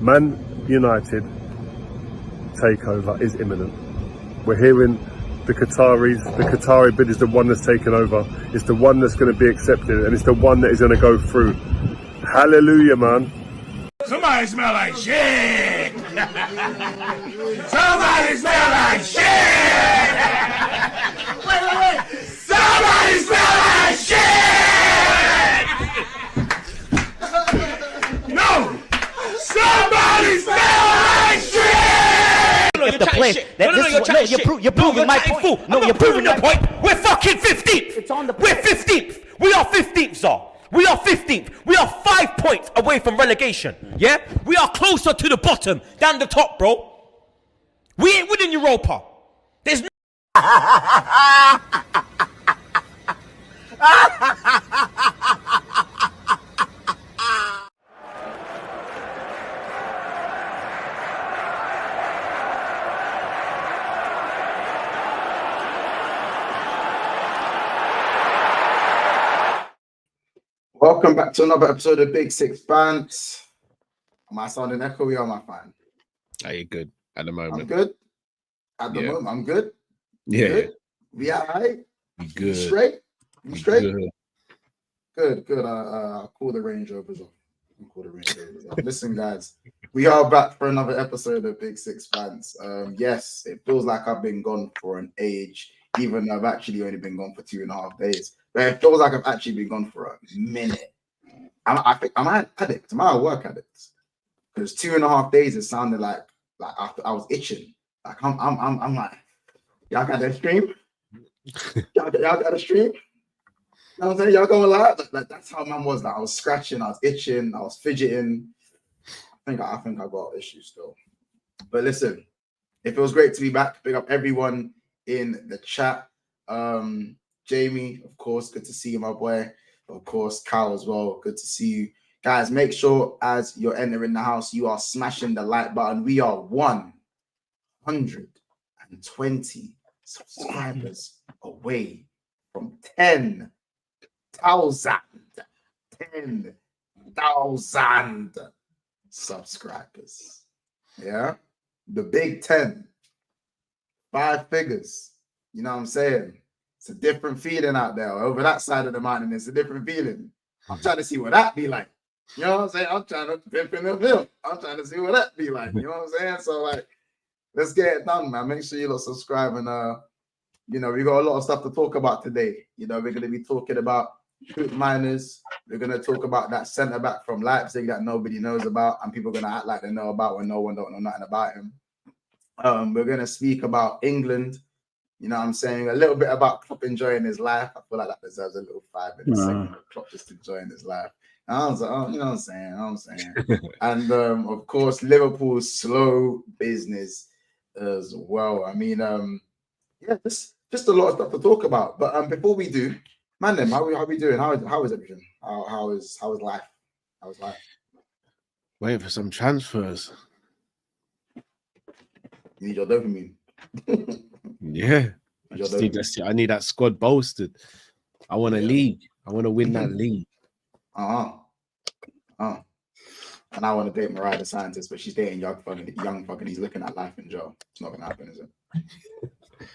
Man United takeover is imminent. We're hearing the Qatari bid is the one that's taken over. It's the one that's going to be accepted, and it's the one that is going to go through. Hallelujah, man. Somebody smell like shit. Somebody smell like shit. Wait. Somebody smell like shit. No. Somebody smell like shit. You're proving my point. No, you're proving the point. We're fucking 15th. It's on the. We're 15th. We are 15th, sir. We are 15th. We are 5 points away from relegation. Yeah? We are closer to the bottom than the top, bro. We ain't winning Europa. There's no... Welcome back to another episode of Big Six Bands. Am I sounding echoey or am I fine? Are you good at the moment? I'm good. At the moment, I'm good. Yeah. Good. We all right? Good. You straight? You straight? Good. Good. I'll call the Range Rovers off. Listen, guys, we are back for another episode of Big Six Bands. Yes, it feels like I've been gone for an age, even though I've actually only been gone for 2.5 days. But it feels like I've actually been gone for a minute. I think I'm an addict. I'm a work addict. Because 2.5 days, it sounded like I was itching. Like I'm like, y'all got that stream? Y'all got a stream? You know what I'm saying? Y'all going live? Like that's how man was. Like I was scratching, I was itching, I was fidgeting. I think I got issues still. But listen, it feels great to be back. Big up everyone in the chat. Jamie, of course, good to see you, my boy. Of course, Kyle as well. Good to see you. Guys, make sure as you're entering the house, you are smashing the like button. We are 120 subscribers away from 10,000 subscribers. Yeah, the big 10, 5 figures. You know what I'm saying? It's a different feeling out there. Over that side of the mountain, it's a different feeling. I'm trying to see what that be like. You know what I'm saying? I'm trying to pimp in the film. I'm trying to see what that be like. You know what I'm saying? So, like, let's get it done, man. Make sure you lot subscribe. And, you know, we got a lot of stuff to talk about today. You know, we're going to be talking about Koopmeiners. We're going to talk about that centre-back from Leipzig that nobody knows about and people are going to act like they know about when no one don't know nothing about him. We're going to speak about England. You know what I'm saying? A little bit about Klopp enjoying his life. I feel like that deserves a little 5-minute segment of Klopp just enjoying his life. I was like, oh, you know what I'm saying? And of course, Liverpool's slow business as well. I mean, yeah, just a lot of stuff to talk about. But before we do, man, then how we doing? How is everything? How is life? How is life? Waiting for some transfers. You need your dopamine. Yeah. I need that squad bolstered. I want a league. I want to win that league. And I want to date Mariah the Scientist, but she's dating young fucking. He's looking at life in jail. It's not gonna happen, is it?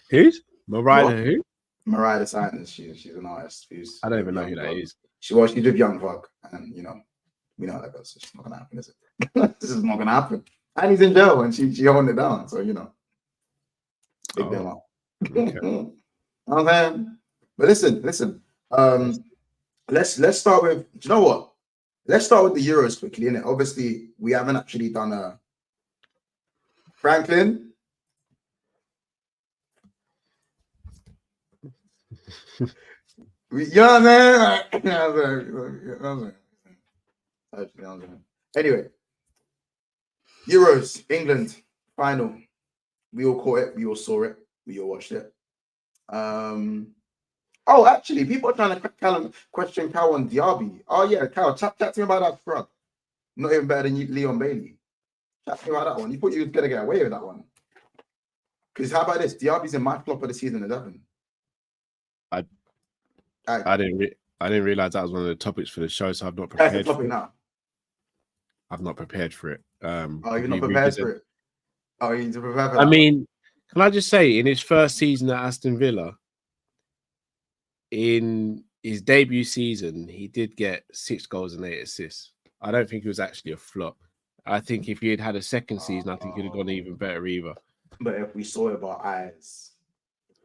Who's Mariah? Who? Mariah the Scientist. She's an artist. I don't even know who that is. She's with Young Fuck, and you know, we know how that goes. So it's not gonna happen, is it? This is not gonna happen. And he's in jail, and she holding it down. So you know, big them up. Okay. Okay. But listen. Let's start with. Do you know what? Let's start with the Euros quickly, innit? Obviously, we haven't actually done a Franklin. You know what I'm saying? Anyway, Euros, England, final. We all caught it. We all saw it. We all watched it. Oh, actually, people are trying to question Cal on Diaby. Oh, yeah, Cal, chat to me about that scrub. Not even better than Leon Bailey. Chat to me about that one. You thought you was going to get away with that one. Because how about this? Diaby's in my flop of the season 11. I didn't realize that was one of the topics for the show, so I've not prepared for it. Now. I've not prepared for it. You're not prepared for it. Oh, you need to prepare for that. I mean, can I just say, in his first season at Aston Villa, in his debut season, he did get 6 goals and 8 assists. I don't think it was actually a flop. I think if he had had a second season, I think he'd have gone even better either. But if we saw it with our eyes,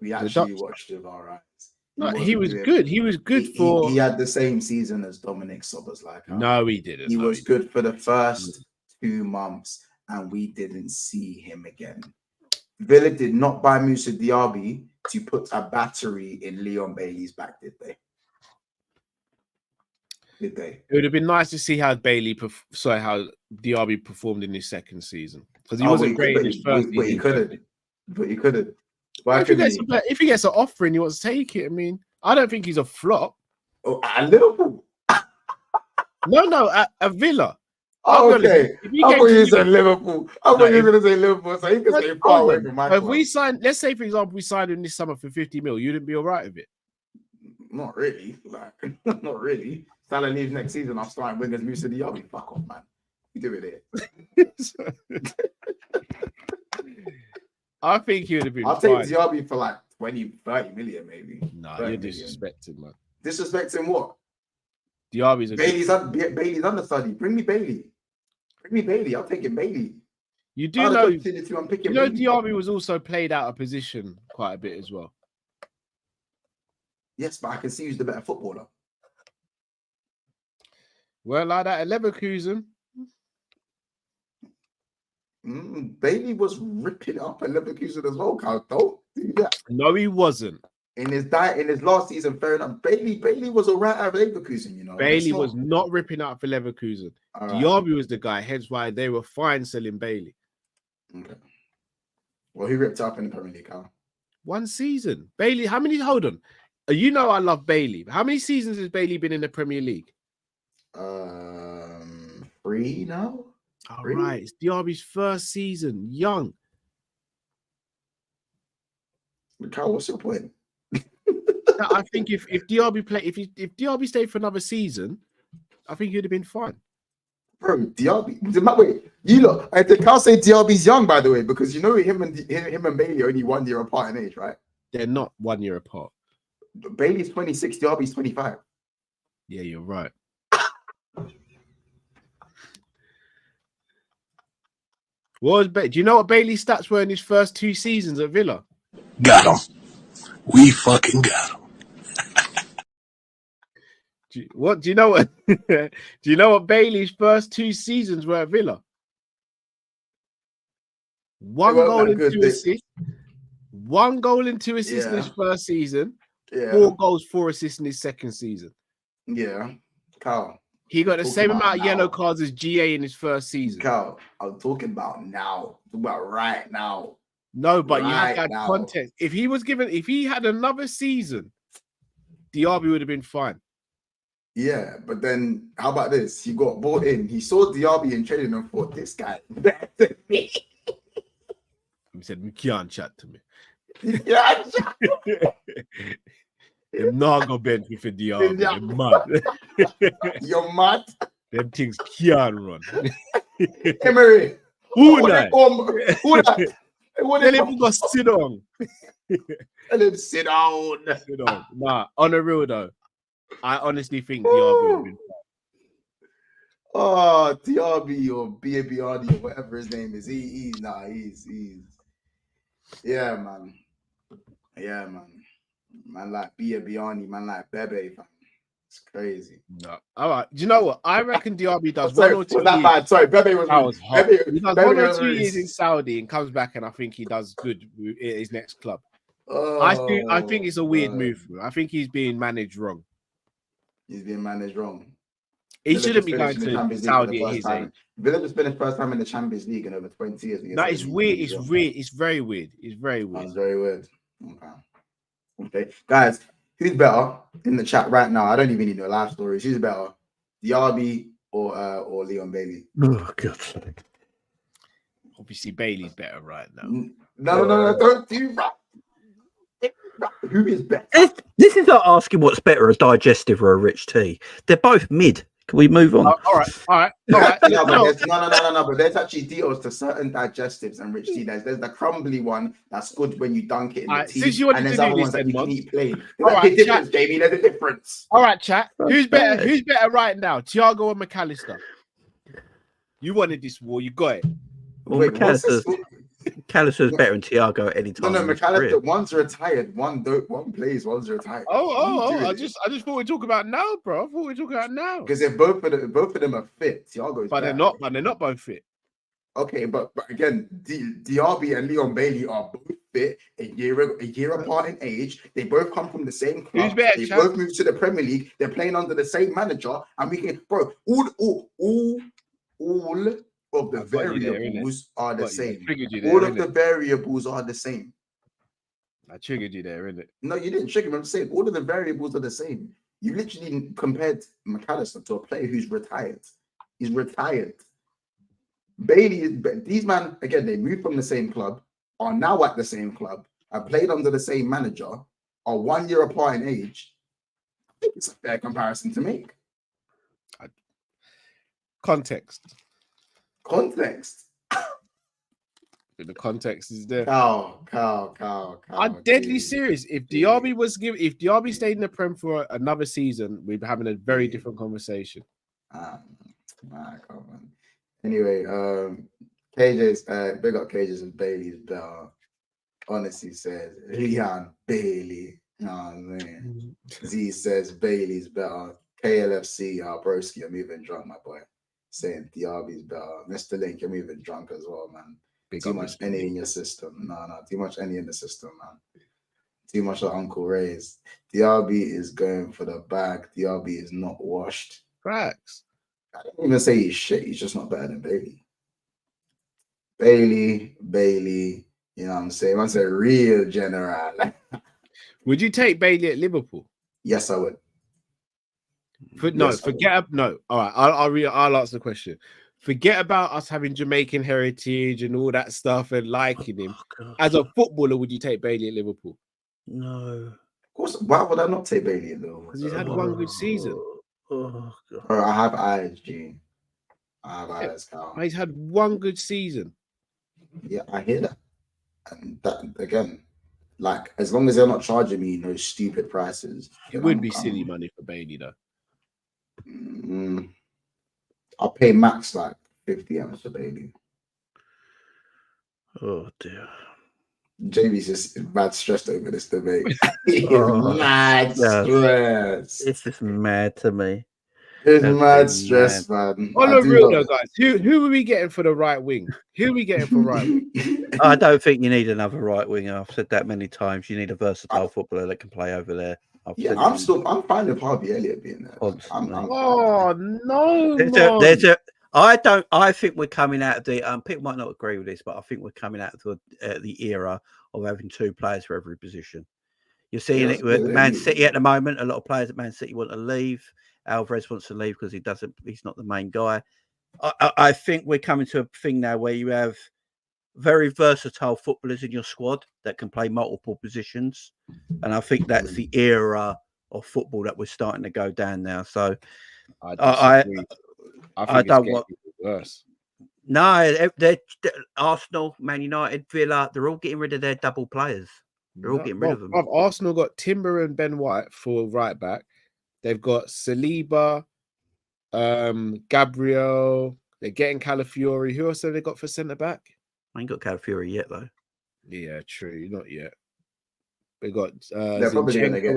we actually watched it with our eyes. No, he was good. He was good for. He had the same season as Dominic Szoboszlai. No, he didn't. He was good for the first 2 months, and we didn't see him again. Villa did not buy Moussa Diaby to put a battery in Leon Bailey's back, did they? Did they? It would have been nice to see how how Diaby performed in his second season, because he wasn't great in his first season. But he couldn't. If he gets an offer and he wants to take it, I mean, I don't think he's a flop. Oh, at Liverpool? No, at Villa. Oh, okay. I thought you said Liverpool. I thought you were going to say Liverpool, so he could say far away from my club. If we signed, let's say, for example, we signed him this summer for 50 mil, you wouldn't be all right with it? Not really. Not really. Salah leaves next season, I'm starting wingers Moussa Diaby. Fuck off, man. You do it here. I think he would have been I'll take Diaby for like 20, 30 million, maybe. No, you're disrespecting, man. Disrespecting what? Diaby's Bailey's understudy. Bring me Bailey. I'll take it, Bailey. You do know Diaby was also played out of position quite a bit as well. Yes, but I can see who's the better footballer. Well, like that at Leverkusen. Bailey was ripping up at Leverkusen as well, Carl. Don't do that. No, he wasn't. In his last season, fair enough. Bailey was all right at Leverkusen, you know. Bailey was not ripping out for Leverkusen. Diaby was the guy, hence why they were fine selling Bailey. Okay. Well, he ripped up in the Premier League, Carl. 1 season. Bailey, how many? Hold on. You know I love Bailey. How many seasons has Bailey been in the Premier League? 3 now. All right, it's Diaby's first season. Young. Carl, what's your point? I think if Diaby if Diaby stayed for another season, I think he'd have been fine. Bro, Diaby. Wait, you look. I can't say Diaby's young, by the way, because you know him and Bailey are only 1 year apart in age, right? They're not 1 year apart. Bailey's 26, Diaby's 25. Yeah, you're right. Do you know what Bailey's stats were in his first 2 seasons at Villa? Got him. We fucking got him. Do you know what? Do you know what Bailey's first 2 seasons were at Villa? 1 goal and 2 assists. 1 goal and 2 assists in his first season. Yeah. 4 goals, 4 assists in his second season. Yeah, Carl. He got the same amount of yellow cards as GA in his first season. Carl, I'm talking about now. I'm talking about right now. No, but you have to add context. If he had another season, Diaby would have been fine. Yeah, but then how about this? He got bought in. He saw Diaby in training and thought, this guy better than me. He said, "We can't chat to me." Yeah, I'm not gonna bench me for Diaby. You're mad. You're mad. Them things can't run. Emery. Who that? Tell him to sit down. Tell him sit down. Sit down. Nah, on the real though, I honestly think Diaby would be. Oh, Diaby or Biabiani or whatever his name is. He's yeah, man. Yeah, man. Man like Biabiani, man like Bebe, fam. It's crazy. No. All right. Do you know what? I reckon Diaby does one or two years. Bad. Sorry, Bebe was hot. He does 1 or 2 years in Saudi and comes back, and I think he does good at his next club. I think it's a weird move. I think he's being managed wrong. He's being managed wrong. He shouldn't be going to Saudi at his age. Villa just finished first time in the Champions League in over 20 years. No, it's weird. It's weird. It's very weird. It's very weird. It's very weird. Okay, guys, who's better in the chat right now? I don't even need no live stories. Who's better, Diaby or Leon Bailey? Oh, God's sake. Obviously, Bailey's better right now. No, don't do that. Who is better? This is like asking what's better, a digestive or a rich tea. They're both mid. Can we move on? All right. No, but there's actually deals to certain digestives and rich tea. There's the crumbly one that's good when you dunk it in the tea, Since you wanted and to there's do other this, ones that then, you can Mons. eat plain. All There's right, a difference, Jamie. There's a difference. All right, chat. That's Who's bad. better right now, Thiago or McAllister? You wanted this war, you got it. Well, Wait, what's this? McAllister's better than Thiago at any time. No, in his career. McAllister. One's retired. One plays. One's retired. I just thought we're talking about now, bro. I thought we were talking about now. Because if both of them are fit, Thiago's But better. they're not both fit. Okay, but again, Diaby and Leon Bailey are both fit, a year apart in age. They both come from the same club. Who's better, They Chad? both moved to the Premier League. They're playing under the same manager, and we can, bro. All of the I've got you there, variables are the same. Triggered you there, All of innit? the variables are the same. I triggered you there, innit? No, you didn't trigger me. I'm saying all of the variables are the same. You literally compared McAllister to a player who's retired. He's retired. These man, again, they moved from the same club, are now at the same club, have played under the same manager, are 1 year apart in age. I think it's a fair comparison to make. Context. The context is there. Cow. I'm deadly serious. If Diaby stayed in the Prem for another season, we'd be having a very different conversation. Come on. Anyway, KJ's big up KJ's and Bailey's better. Honestly says Leon Bailey. You know what I mean? Z says Bailey's better. KLFC, broski, I'm even drunk, my boy. Saying Diaby's better. Mr. Link, I'm even drunk as well, man. Too much any in your system. No, too much any in the system, man. Too much like Uncle Ray's. Diaby is going for the bag. Diaby is not washed. Facts. I didn't even say he's shit. He's just not better than Bailey. Bailey. You know what I'm saying? Once a real general. Would you take Bailey at Liverpool? Yes, I would. All right, I'll answer the question. Forget about us having Jamaican heritage and all that stuff and liking him. As a footballer, would you take Bailey at Liverpool? No. Of course. Why would I not take Bailey though? Because he's had one good season. Oh, God. Bro, I have eyes, G. I have eyes, Carl. He's had one good season. Yeah, I hear that. And that again, like as long as they're not charging me no stupid prices, It would be silly money for Bailey though. I'll pay max like 50 M's for Bailey. Oh dear. JB's just mad stressed over this debate. Mad stress. It's just mad to me. It's mad stress, man. On the real though, guys, who are we getting for the right wing? Who are we getting for right wing? I don't think you need another right winger. I've said that many times. You need a versatile footballer that can play over there. I'm fine with Harvey Elliott being there. I think we're coming out of the people might not agree with this, but I think we're coming out of the era of having two players for every position. You're seeing it with Man City at the moment. A lot of players at Man City want to leave. Alvarez wants to leave because he's not the main guy. I think we're coming to a thing now where you have very versatile footballers in your squad that can play multiple positions. And I think that's the era of football that we're starting to go down now. So I don't want worse. No, they're Arsenal, Man United, Villa, they're all getting rid of their double players. They're all getting rid of them. Arsenal got Timber and Ben White for right back. They've got Saliba, Gabriel. They're getting Calafiori. Who else have they got for centre back? I ain't got Calafiori yet, though. Yeah, true. Not yet. They got Zinchenko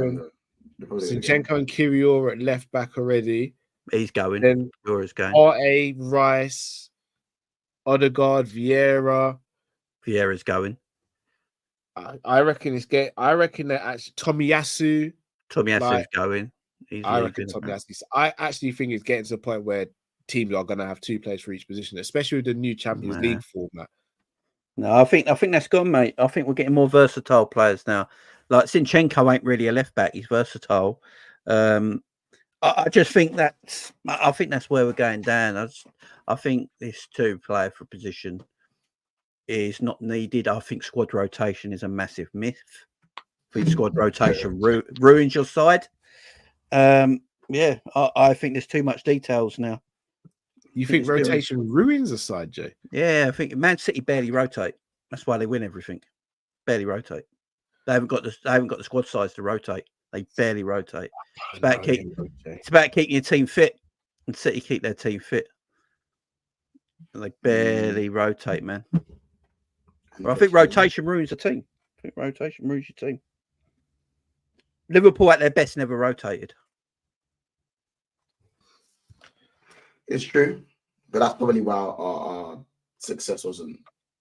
and Kirior at left back already. He's going. Then Kirior's going. R.A. Rice, Odegaard, Vieira's going. I reckon that actually Tomiyasu's going. I reckon Tomiyasu. I actually think it's getting to the point where teams are going to have two players for each position, especially with the new Champions League format. No, I think that's gone, mate. I think we're getting more versatile players now. Like Zinchenko ain't really a left back; he's versatile. I just think that's where we're going down. I think this two-player for position is not needed. I think squad rotation is a massive myth. I think squad rotation ruins your side. Yeah, I think there's too much details now. You think rotation ruins a side, Jay? Yeah, I think Man City barely rotate. That's why they win everything. Barely rotate. They haven't got the squad size to rotate. They barely rotate. It's about keeping your team fit, and City keep their team fit. And they barely rotate, man. Well, I think rotation ruins a team. I think rotation ruins your team. Liverpool at their best never rotated. It's true, but that's probably why our success wasn't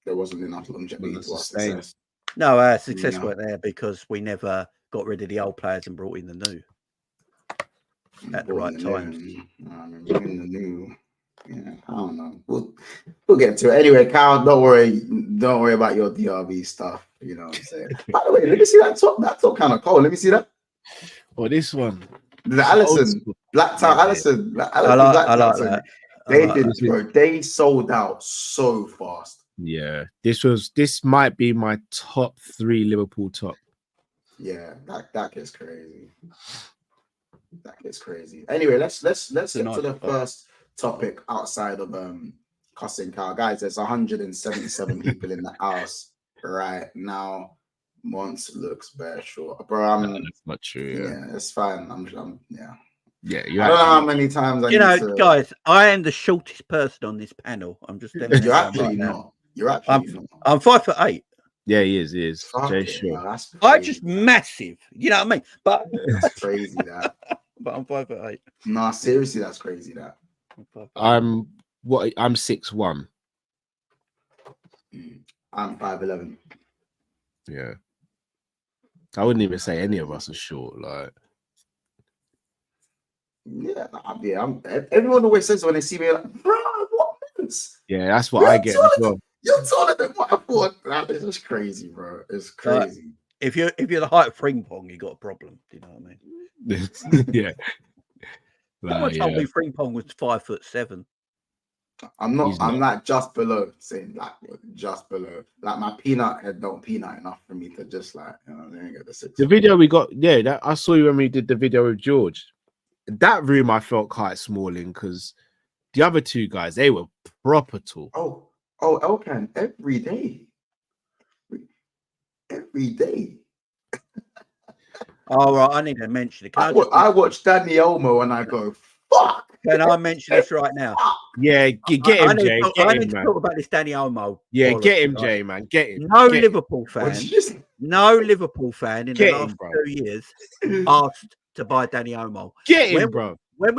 enough longevity to our success. No, our success weren't there because we never got rid of the old players and brought in the new at the right time. Bringing the new. Yeah, I don't know. We'll get to it anyway. Kyle, don't worry about your DRB stuff. You know what I'm saying. By the way, let me see that top. That top kind of cold. Let me see that. Well, this one, the Allison, Black Tie Allison. I like that. They did, bro. They sold out so fast. Yeah, this might be my top 3 Liverpool top. Yeah, that gets crazy. That gets crazy. Anyway, let's get to the first topic outside of cussing Kyle. Guys, there's 177 people in the house right now. Mons looks bare short, bro. That's not true. Yeah, it's fine. I'm yeah. I don't know how many times guys. I am the shortest person on this panel. I'm just. You're actually not. You're actually not. I'm 5'8". Yeah, he is. Jay, sure. No, I'm just massive. You know what I mean? But that's crazy that. But I'm 5'8". Nah, seriously, that's crazy that. I'm 6'1". I'm 5'11". Yeah. I wouldn't even say any of us are short. Like, everyone always says when they see me, like, bro, what means? Yeah, that's what I get as well. You're taller than what I thought. It's just crazy, bro. It's crazy. If you're the height of Fring Pong, you got a problem. Do you know what I mean? Yeah. Someone told me Fring Pong was 5'7". I'm not just below, saying like just below. Like my peanut head don't peanut enough for me to just like, you know, they ain't get the 6. The video we got, I saw you when we did the video with George. That room I felt quite small in because the other 2 guys, they were proper tall. Oh, Elkan, every day. Every day. All right, I need to mention it. I watch Dani Olmo and I go, fuck. Can I mention this right now? Yeah, get him, Jay. I need to talk about this Dani Olmo. Yeah, get him, Jay, man. Get him. No Liverpool fan in the last 2 years asked to buy Dani Olmo. Get him, bro. I've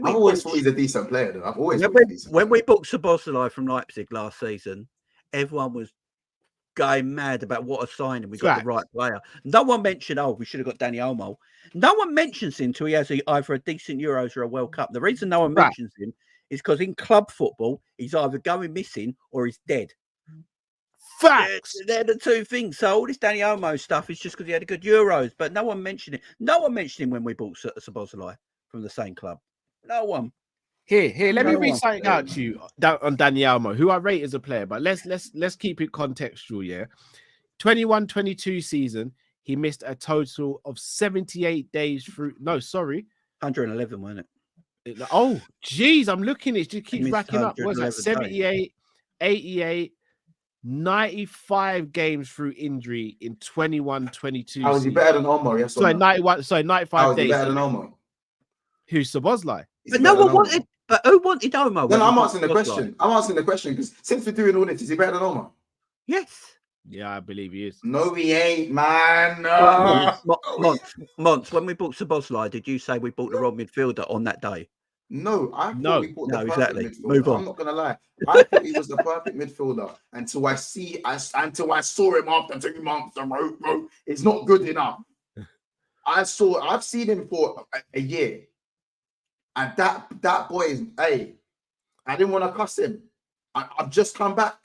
always thought he's a decent player, though. When we booked Szoboszlai from Leipzig last season, everyone was going mad about what a signing. We got the right player. No one mentioned, we should have got Dani Olmo. No one mentions him until he has either a decent Euros or a World Cup. The reason no one mentions him is because in club football, he's either going missing or he's dead. Facts. They're the 2 things. So all this Dani Olmo stuff is just because he had a good Euros, but no one mentioned it. No one mentioned him when we bought Szoboszlai from the same club. No one. Here. Let me read something out to you on Dani Olmo, who I rate as a player. But let's keep it contextual. Yeah, 21-22 season, he missed a total of 78 days through. No, sorry, 111, wasn't it? Oh, geez, I'm looking. It just keeps racking up. What's that? 78, 88, 95 games through injury in 21-22. How was he better than Olmo? Yes, sorry, 91. Sorry, 95 How was days. He better than Olmo? Who's Szoboszlai? But no one wanted. But who wanted Olmo? No, I'm answering the question. I'm answering the question because since we're doing all this, is he better than Olmo? Yes. Yeah, I believe he is. No, he ain't, man. No. Mons, when we bought Szoboszlai, did you say we bought the wrong midfielder on that day? No, I thought we bought the perfect exactly. midfielder. Move on. I'm not gonna lie. I thought he was the perfect midfielder until I saw him after 2 months. Bro, it's not good enough. I've seen him for a year. And that boy is, I didn't want to cuss him. I've just come back.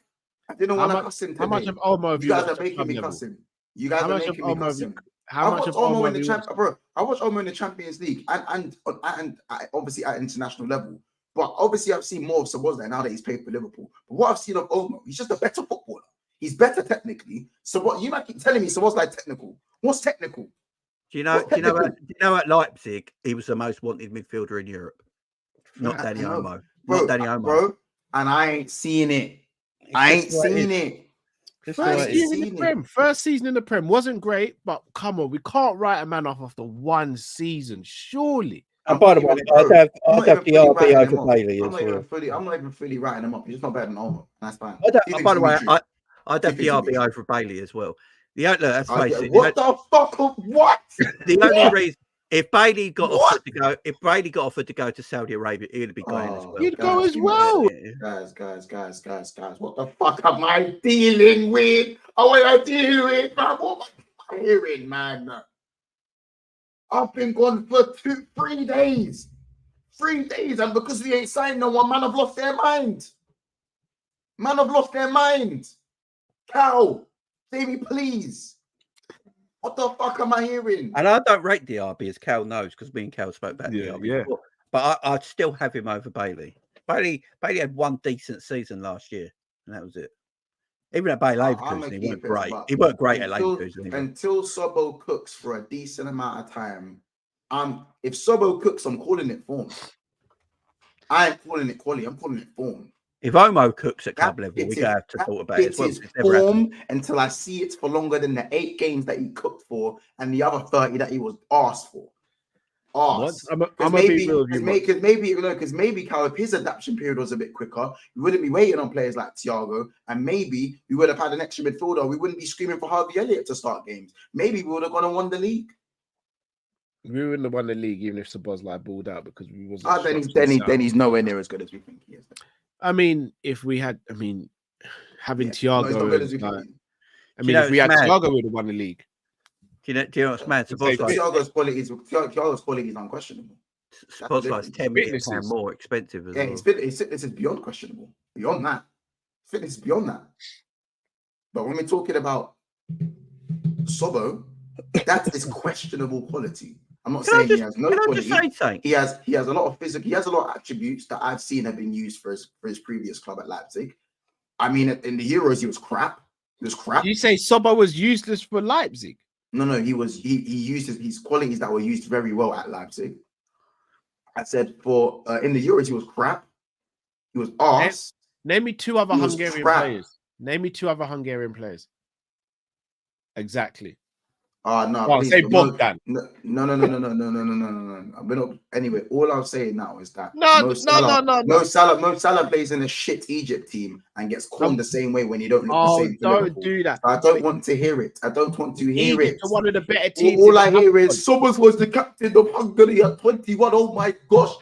I didn't want to cuss him today. How much of Olmo have you guys are making me cuss him? You guys are making me cuss him. How much of Olmo in the Champions? I watched Olmo in the Champions League and obviously at international level. But obviously I've seen more of Szoboszlai now that he's played for Liverpool. But what I've seen of Olmo, he's just a better footballer. He's better technically. So what you might keep telling me Szoboszlai technical. What's technical? Do you know at Leipzig he was the most wanted midfielder in Europe? Not Dani Olmo. Not Dani Olmo. Bro, and I ain't seen it. I ain't seen it. First season in the Prem wasn't great, but come on, we can't write a man off after one season, surely. And by the way, I'd have the RB over Bailey as well. I'm not even fully writing him up. He's just not better than Olmo. That's fine. By the way, I'd have the RB over Bailey as well. Let's face it. What the fuck? What? The only reason, if Bailey got offered to go to Saudi Arabia, he'd be going as well. He'd go as well. Guys. What the fuck am I dealing with? What am I dealing with, man? What am I hearing, man? I've been gone for 3 days. 3 days, and because we ain't signed no one, man, I've lost their mind. Cal, say me, please. What the fuck am I hearing? And I don't rate Diaby, as Cal knows, because me and Cal spoke about Diaby before. But I'd still have him over Bailey. Bailey had one decent season last year, and that was it. Even at Bayer Leverkusen, he weren't great. He weren't great at Leverkusen. Until Sobo cooks for a decent amount of time, if Sobo cooks, I'm calling it form. I ain't calling it quality. I'm calling it form. If Olmo cooks at club level, we have to talk about it. It's form until I see it for longer than the 8 games that he cooked for and the other 30 that he was asked for. Because maybe Cal, if his adaptation period was a bit quicker, we wouldn't be waiting on players like Thiago, and maybe we would have had an extra midfielder. We wouldn't be screaming for Harvey Elliott to start games. Maybe we would have gone and won the league. We wouldn't have won the league even if Szoboszlai balled out because we wasn't. Then he's nowhere near as good as we think he is. I mean, if we had, having Thiago, if we had Thiago, we would have won the league. Do you know what's mad? Thiago's quality is unquestionable. Szoboszlai's £10 million more expensive as well. His fitness is beyond questionable. Beyond that, fitness is beyond that. But when we're talking about Sobo, that is questionable quality. I'm not saying he has no quality. He has a lot of physical. He has a lot of attributes that I've seen have been used for his previous club at Leipzig. I mean, in the Euros, he was crap. You say Sobo was useless for Leipzig? No. He used his qualities that were used very well at Leipzig. I said in the Euros, he was crap. He was arse. Name me 2 other Hungarian players. Name me 2 other Hungarian players. Exactly. No. Say Bogdan. No. Anyway, all I'm saying now is that no. Mo Salah plays in a shit Egypt team and gets called the same way when you don't look the same. Don't do that. I don't want to hear it. Egypt are one of the better teams. All I hear is Szoboszlai was the captain of Hungary at 21. Oh my gosh!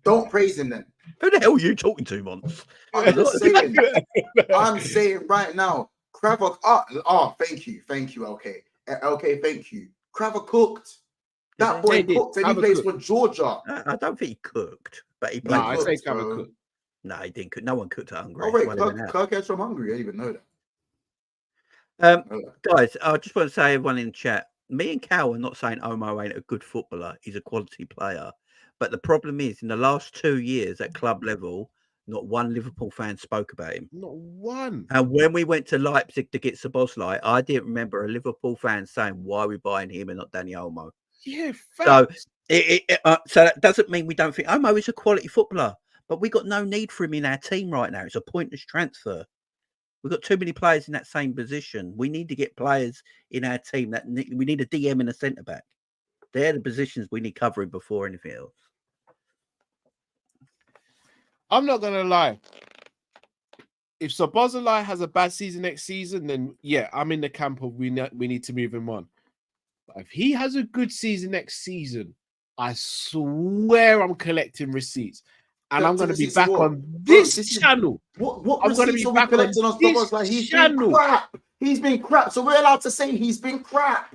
Don't praise him then. Who the hell are you talking to, Mons? I'm saying right now. Kravok, thank you. Okay, thank you. Kravok cooked. That boy cooked, and he plays for Georgia. I don't think he cooked, but he played. I say Kravok cooked. No, he didn't cook. No one cooked at Hungary. Oh wait, Kirk's from Hungary. I didn't even know that. Guys, I just want to say, everyone in chat, me and Cal are not saying Olmo ain't a good footballer. He's a quality player, but the problem is, in the last 2 years at club level, not one Liverpool fan spoke about him. Not one. And when we went to Leipzig to get Szoboszlai, I didn't remember a Liverpool fan saying, why are we buying him and not Dani Olmo? Yeah, facts. So that doesn't mean we don't think Olmo is a quality footballer, but we got no need for him in our team right now. It's a pointless transfer. We've got too many players in that same position. We need to get players in our team we need a DM and a centre-back. They're the positions we need covering before anything else. I'm not going to lie. If Szoboszlai has a bad season next season, then yeah, I'm in the camp of we need to move him on. But if he has a good season next season, I swear I'm collecting receipts. And I'm going to be back on this channel. What I'm going to be back on this channel. He's been crap. So we're allowed to say he's been crap.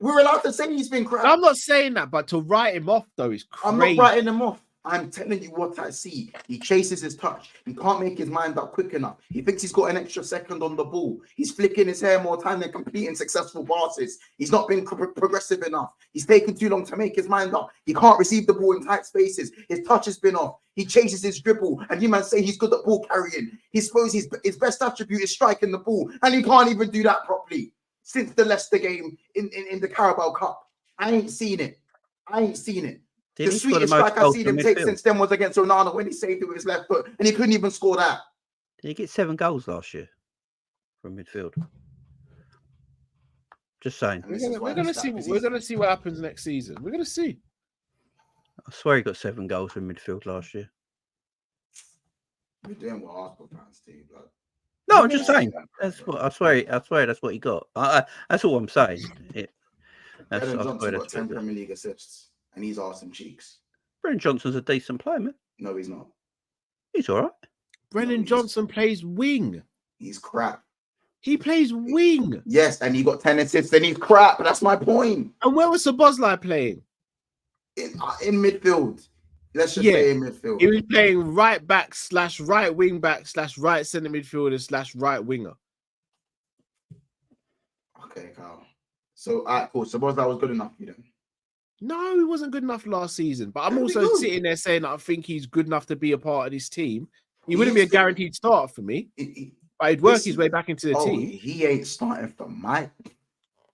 We're allowed to say he's been crap. I'm not saying that, but to write him off, though, is crazy. I'm not writing him off. I'm telling you what I see. He chases his touch. He can't make his mind up quick enough. He thinks he's got an extra second on the ball. He's flicking his hair more time than completing successful passes. He's not been progressive enough. He's taken too long to make his mind up. He can't receive the ball in tight spaces. His touch has been off. He chases his dribble, and you might say he's good at ball carrying. He suppose his best attribute is striking the ball, and he can't even do that properly. since the Leicester game in the Carabao Cup. I ain't seen it. The sweetest strike I've seen him take since then was against Ronaldo when he saved it with his left foot, and he couldn't even score that. Did he get 7 goals last year from midfield? Just saying. We're gonna see. We're gonna see what happens next season. We're gonna see. I swear he got 7 goals from midfield last year. We're doing what Arsenal fans do, but no, I'm just saying. That's what I swear. That's what he got. That's all I'm saying. Brennan Johnson got 10 Premier League assists, and he's arse cheeks. Brennan Johnson's a decent player, man. No, he's not. He's all right. Brennan Johnson plays wing. He's crap. He plays wing. Yes, and he got 10 assists, and he's crap. That's my point. And where was Szoboszlai playing? In midfield. Let's just say in midfield. He was playing right back / right wing back / right centre midfielder / right winger. Okay, Carl. So, cool. Szoboszlai was good enough for you then? No, he wasn't good enough last season. But I'm also sitting there saying that I think he's good enough to be a part of this team. He wouldn't be a guaranteed starter for me. But he'd work his way back into the team. He ain't starting for my.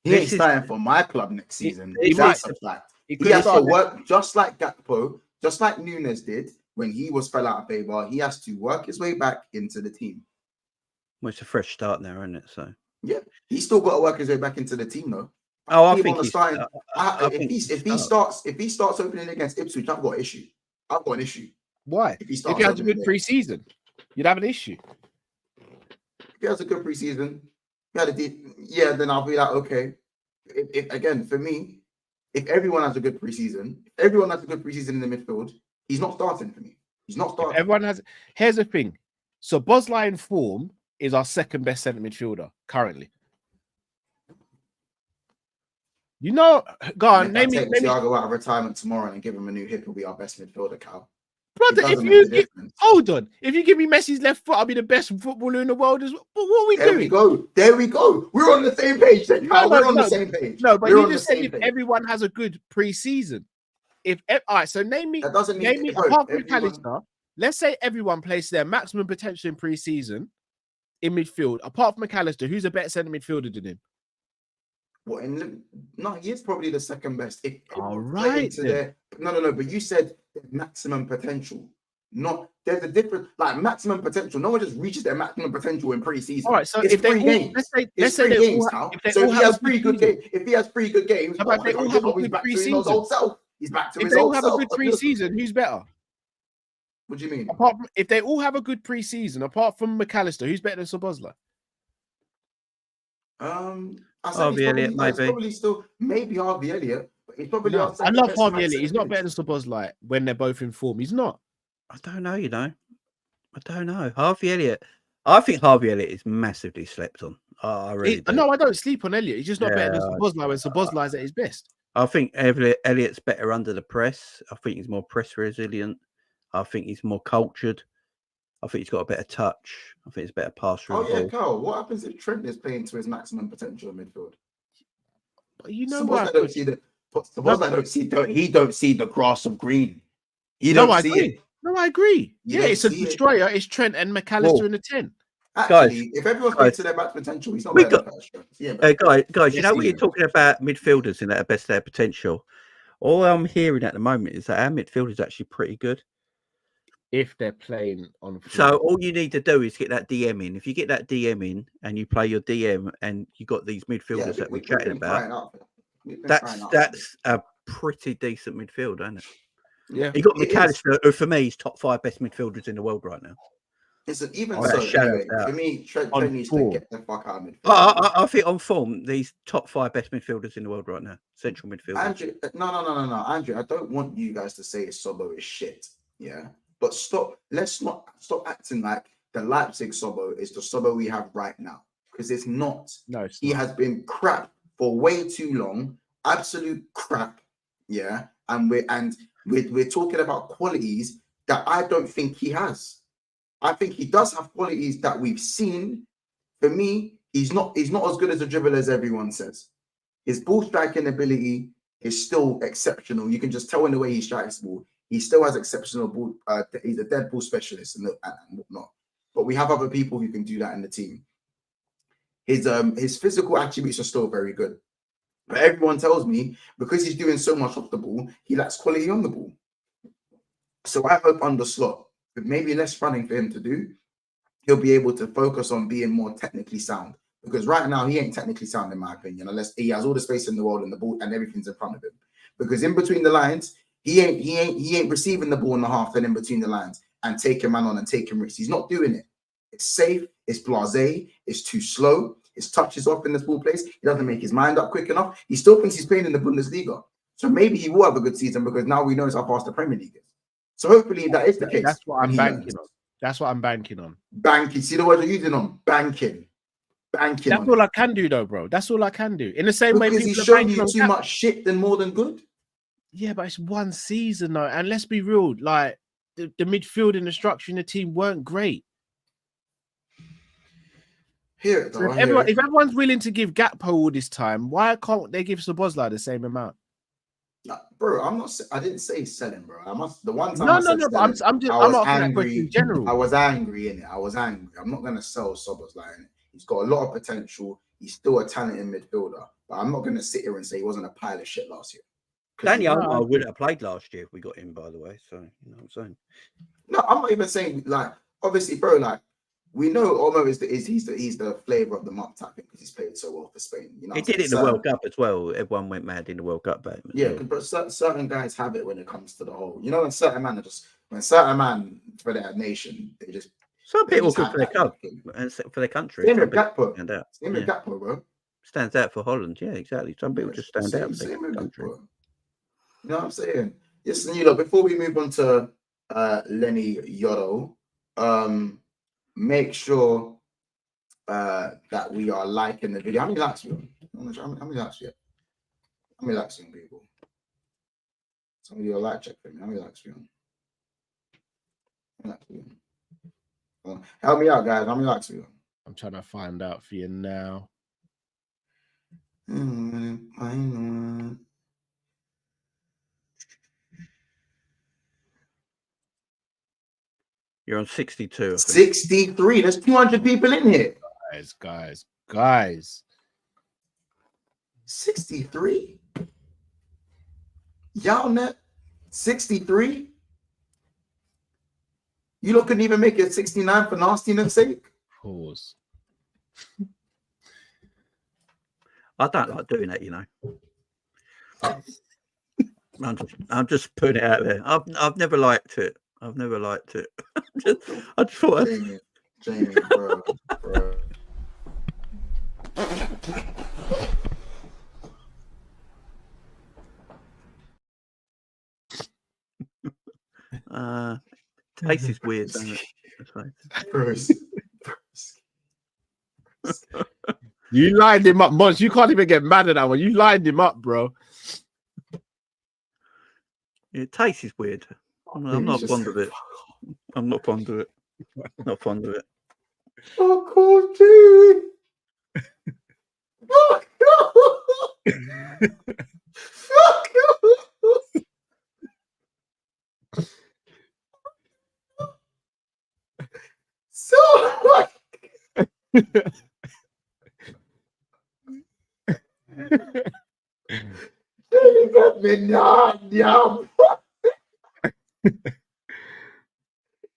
He ain't starting for my club next season. That's a fact. He has to work just like Gakpo, just like Nunez did when he fell out of favour. He has to work his way back into the team. Well, it's a fresh start now, isn't it? So yeah, he's still got to work his way back into the team, though. Oh, I think if he starts opening against Ipswich, I've got an issue. Why? If he has a good pre-season, you'd have an issue. If he has a good preseason, then I'll be like, okay. If again, for me, if everyone has a good preseason, in the midfield, he's not starting for me. He's not starting. Here's the thing. So Szoboszlai in form is our second best centre midfielder currently. You know, go on, name me. Thiago out of retirement tomorrow and give him a new hip, he'll be our best midfielder, Cal. Brother, if you give me Messi's left foot, I'll be the best footballer in the world as well. But what are we doing? There we go. We're on the same page. We're on the same page. No, but you just said if everyone has a good pre-season. All right, so name me apart from McAllister. Let's say everyone plays their maximum potential in pre-season in midfield. Apart from McAllister, who's a better centre midfielder than him? He is probably the second best. All right. No. But you said maximum potential. There's a difference. Like maximum potential, no one just reaches their maximum potential in pre-season. All right. So if they let's say he has 3 good games, if he has 3 good games, how about they all have a good pre-season? He's back to his old self. If they they all have a good pre-season, who's better? What do you mean? If they all have a good pre-season, apart from McAllister, who's better than Szoboszlai? Harvey Elliott, maybe. Probably still maybe Harvey Elliott. But he's probably I love Harvey Elliott. He's not better than Szoboszlai when they're both in form. He's not. I don't know. I don't know. Harvey Elliott. I think Harvey Elliott is massively slept on. I really do. No, I don't sleep on Elliott. He's just not better than Szoboszlai when Szoboszlai's at his best. I think Elliott's better under the press. I think he's more press resilient. I think he's more cultured. I think he's got a better touch. I think he's better pass through. Oh yeah, Carl. What happens if Trent is playing to his maximum potential in midfield? But you know what? He don't see the grass of green. I agree. It's a destroyer. It's Trent and McAllister in the 10. Actually, if everyone's playing to their max potential, he's not better than guys, you know what you're talking about midfielders in that best their potential. All I'm hearing at the moment is that our midfield is actually pretty good. If they're playing on field. So all you need to do is get that DM in. If you get that DM in and you play your DM and you got these midfielders that we're chatting about, that's a pretty decent midfield, isn't it? Yeah. You got McAllister, who for me is top 5 best midfielders in the world right now. Listen, for me, Trent needs to get the fuck out of midfield. I think on form, these top 5 best midfielders in the world right now, central midfield. Andrew, no, Andrew, I don't want you guys to say Sobo is shit. Yeah. But let's not stop acting like the Leipzig Sobo is the Sobo we have right now. Because it's not. No, he has been crap for way too long. Absolute crap. Yeah. And we're talking about qualities that I don't think he has. I think he does have qualities that we've seen. For me, he's not as good as a dribbler as everyone says. His ball striking ability is still exceptional. You can just tell in the way he strikes the ball. He still has exceptional ball. He's a dead ball specialist and whatnot. But we have other people who can do that in the team. his physical attributes are still very good. But everyone tells me because he's doing so much off the ball, he lacks quality on the ball. So I hope under slot, with maybe less running for him to do, he'll be able to focus on being more technically sound. Because right now he ain't technically sound, in my opinion, unless he has all the space in the world and the ball and everything's in front of him. Because in between the lines, he ain't receiving the ball in the half and in between the lines and taking man on and taking risks. He's not doing it. It's safe, it's blasé, it's too slow, his touch is off in the small place, he doesn't make his mind up quick enough. He still thinks he's playing in the Bundesliga. So maybe he will have a good season because now we know how fast the Premier League is. So hopefully that is the case. That's what I'm banking on. That's what I'm banking on. Banking. See the word you're using on banking. Banking. That's all I can do, though, bro. That's all I can do. In the same way, because he's showing you too much shit than more than good. Yeah, but it's one season though, and let's be real. Like the midfield and the structure in the team weren't great. If everyone's willing to give Gakpo all this time, why can't they give Szoboszlai the same amount? No, bro, I didn't say selling, bro. The one time no, I said no, selling, I'm asking that question in general. I was angry in it. I was angry. I'm not gonna sell Szoboszlai in it. He's got a lot of potential. He's still a talented midfielder, but I'm not gonna sit here and say he wasn't a pile of shit last year. Dani Olmo wouldn't have played last year if we got him, by the way. So you know what I'm saying. No, I'm not even saying like obviously, bro. Like we know Olmo he's the flavor of the month, I think, because he's played so well for Spain. You know, he did it in the World Cup as well. Everyone went mad in the World Cup. Yeah, but certain guys have it when it comes to the whole. You know, when certain man for their nation, they just some people good for their club and for their country. Same with Gakpo. Same with Gakpo, bro. Stands out for Holland. Yeah, exactly. Some people just stand out for their country. You know what I'm saying? Yes, and before we move on to Leny Yoro, make sure that we are liking the video. How many likes we on? How many likes we have? How many likes we on, people? Some of you are like check for me. How many likes we on? How many likes we on? Help me out, guys. How many likes we on? I'm trying to find out for you now. I know. You're on 62. 63. There's 200 people in here. Guys. 63? Y'all net 63? You lot couldn't even make it 69 for nastiness sake? Pause. I don't like doing that, you know. I'm just putting it out there. I've never liked it. I've never liked it. I just thought Jamie, bro. Taste is weird, doesn't it? Bruce. You lined him up, Mons. You can't even get mad at that one. You lined him up, bro. Yeah, taste is weird. I'm not fond of it. I'm not fond of it. Not fond of it. Oh, cool, dude. Fuck you. Fuck you. So what? Jamie got me yum.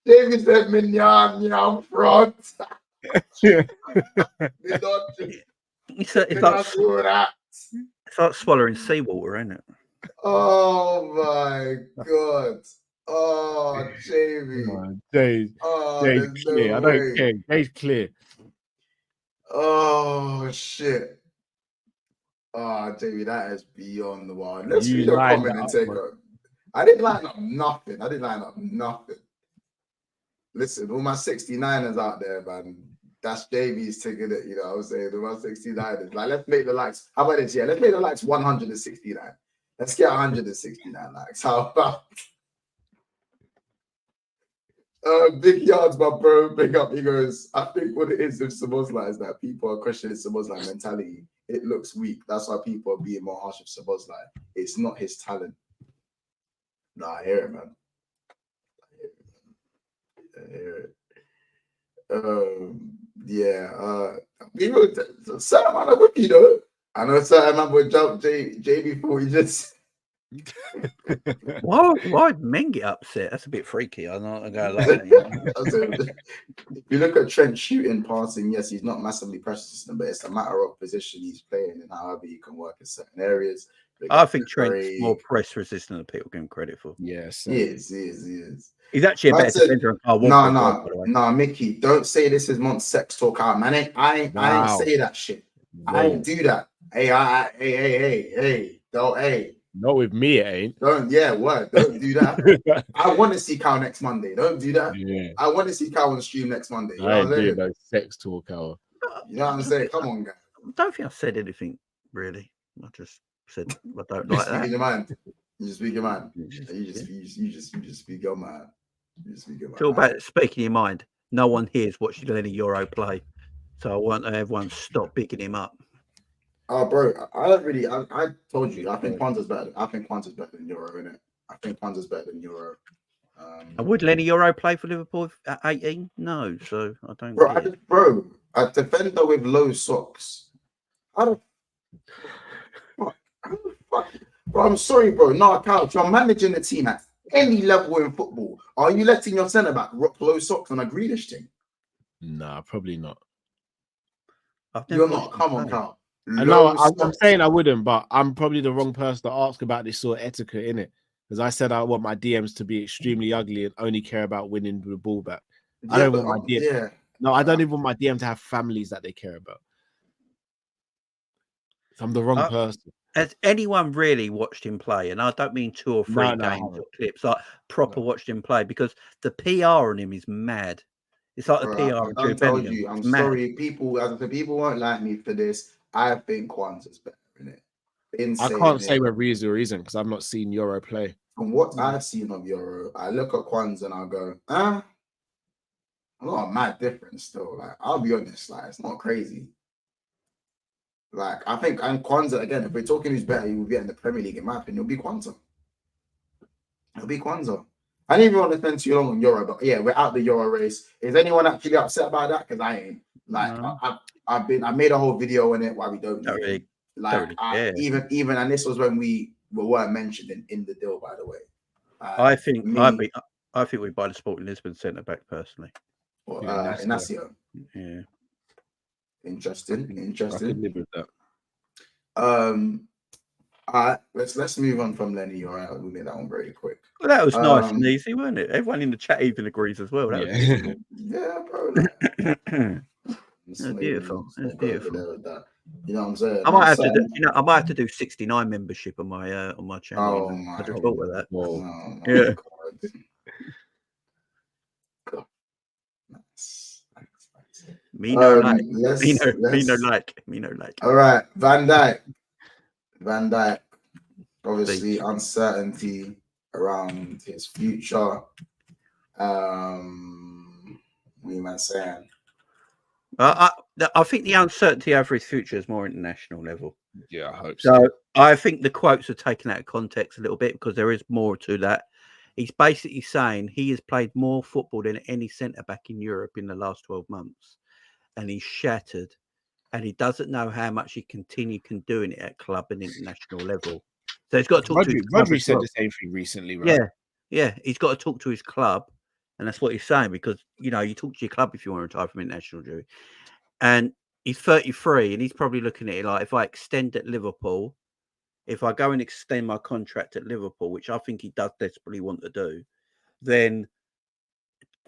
Jamie said me yum front. It's like swallowing seawater, isn't it? Oh my god. Oh, Jamie. Jay's clear. I don't care. Jay's clear. Oh shit. Oh, Jamie, that is beyond the wild. Let's read your comment and take over. I didn't line up nothing. Listen, all my 69ers out there, man. That's Jamie's ticket, you know what I'm saying? All my 69ers. Like, let's make the likes. How about this? Yeah, let's make the likes 169. Let's get 169 likes. How about Big Yards, my bro, big up. He goes, I think what it is with Szoboszlai is that people are questioning Szoboszlai mentality. It looks weak. That's why people are being more harsh with Szoboszlai. It's not his talent. Nah, I hear it, man. I hear it. Yeah, people, certain man are with you though. I know certain man would jump J before he just. Why did men get upset? That's a bit freaky. I'm not gonna lie. If you look at Trent shooting, passing, yes, he's not massively pressure system, but it's a matter of position he's playing and however you can work in certain areas. I think Trent's more press resistant than people give him credit for. Yes, he is. He's actually a better defender than Carl Walker. No, Mickey, don't say this is Mont sex talk out, man. I ain't say that shit. Whoa. I ain't do that. Hey, don't, hey. Not with me, it ain't. Don't do that. I want to see Cal next Monday. Don't do that. Yeah. I want to see Cal on the stream next Monday. You I ain't doing no sex talk, Cal. You know what I'm saying? Come on, guys. I don't think I said anything really. I just said I don't like that. Your mind. You just speak your mind. You just speak your mind. It's all about speaking your mind. No one here is watching Leny Yoro play, so I want everyone to stop picking him up. Oh, bro, I told you, I think Kwanzaa's better. I think Kwanzaa's better than Yoro, innit? I think Kwanzaa's better than Yoro. Would Leny Yoro play for Liverpool at 18? No, so I don't. Bro, a defender with low socks. Bro, I'm sorry, bro. No, I can't. You're managing the team at any level in football. Are you letting your centre back rock low socks on a Grealish thing? Nah, probably not. You're not. Come on, Cal. I know. I'm saying I wouldn't, but I'm probably the wrong person to ask about this sort of etiquette, innit? Because I said I want my DMs to be extremely ugly and only care about winning the ball back. Yeah, I don't want my DM. Yeah. No, I don't even want my DM to have families that they care about. I'm the wrong person. Has anyone really watched him play? And I don't mean 2 or 3 games or clips. Like proper watched him play, because the PR on him is mad. It's like the PR on Jude Bellingham. I'm sorry, people won't like me for this. I think Kwanzaa's better, innit? I can't say whether he is or isn't because I've not seen Yoro play. From what I've seen of Yoro, I look at Kwanzaa and I'll go, not a mad difference still. Like, I'll be honest, like, it's not crazy. Like, I think, and Kwanzaa, again, if we're talking who's better, he will be in the Premier League, in my opinion, it'll be Kwanzaa. I didn't even want to spend too long on Yoro, but yeah, we're out the Yoro race. Is anyone actually upset about that? Because I ain't. Like, no. I made a whole video on it why we don't do it. Like, even, and this was when we weren't mentioned in the deal, by the way. I think we buy the Sporting Lisbon centre back personally. Well, Inacio. Yeah. Interesting. I could live with that. All right, let's move on from Leny. All right, we'll make that one very quick. Well, that was nice and easy, wasn't it? Everyone in the chat even agrees as well. Yeah, bro. That's beautiful. That's beautiful. You know what I'm saying? I might have to do 69 membership on my channel. I just thought of that. Yeah. God. Me no like. All right, Van Dijk. Obviously, uncertainty around his future. What are you man saying? I think the uncertainty over his future is more international level. Yeah, I hope so. So I think the quotes are taken out of context a little bit because there is more to that. He's basically saying he has played more football than any centre back in Europe in the last 12 months, and he's shattered, and he doesn't know how much he can do it at club and international level. So he's got to talk to his club. Rodri said the same thing recently, right? Yeah. He's got to talk to his club. And that's what he's saying, because, you talk to your club if you want to retire from international duty. And he's 33, and he's probably looking at it like, if I extend at Liverpool, if I go and extend my contract at Liverpool, which I think he does desperately want to do, then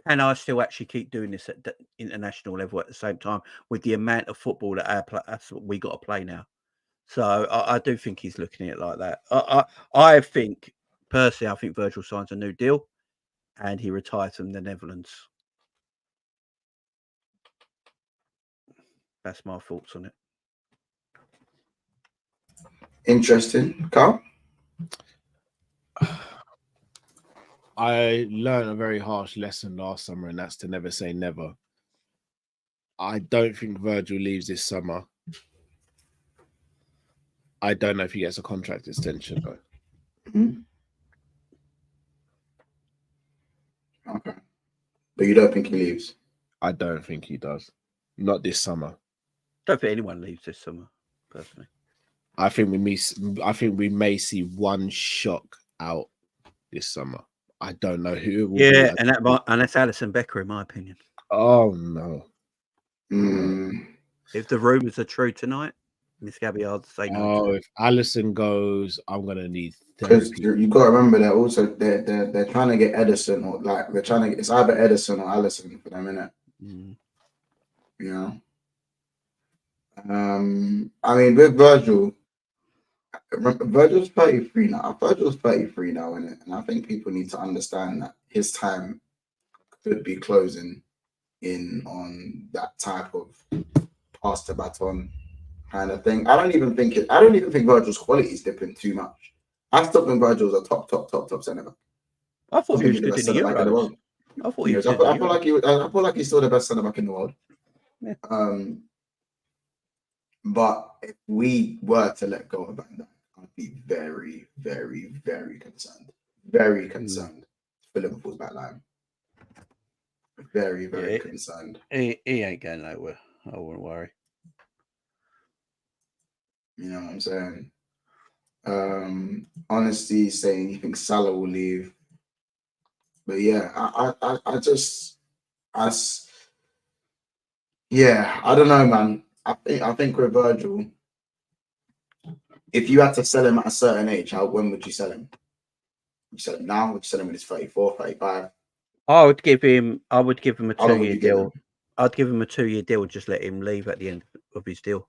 can I still actually keep doing this at the international level at the same time with the amount of football that we got to play now? So I do think he's looking at it like that. I think, personally, I think Virgil signs a new deal and he retires from the Netherlands. That's my thoughts on it. Interesting. Carl? I learned a very harsh lesson last summer, and that's to never say never. I don't think Virgil leaves this summer. I don't know if he gets a contract extension, though. Mm-hmm. Okay. But you don't think he leaves? I don't think he does. Not this summer. Don't think anyone leaves this summer, personally. I think we may see one shock out this summer. I don't know who it will be. And that's Alison Becker, in my opinion. Oh no. If the rumours are true tonight, Miss Gabby, say no. Oh, if Allison goes, I'm gonna need because therapy. you got to remember they're also they're trying to get Edison, or like they're trying to it's either Edison or Allison for them, innit? You know. I mean, with Virgil's 33 now. Virgil's 33 now, innit? And I think people need to understand that his time could be closing in on that type of pass the baton kind of thing. I don't even think Virgil's quality is dipping too much. I still think Virgil's a top centre back. I thought he was good in the Euros. I thought he was. I feel like he's still the best centre back in the world. Yeah. But if we were to let go of Van Dijk, I'd be very, very, very concerned. Very concerned for Liverpool's back line. Very, very concerned. He ain't going nowhere. I wouldn't worry. You know what I'm saying? Honesty saying he thinks Salah will leave. But yeah, I don't know, man. I think with Virgil, if you had to sell him at a certain age, when would you sell him? Would you sell him now? Would you sell him when he's 34, 35? I would give him a 2-year deal. I'd give him a 2-year deal and just let him leave at the end of his deal.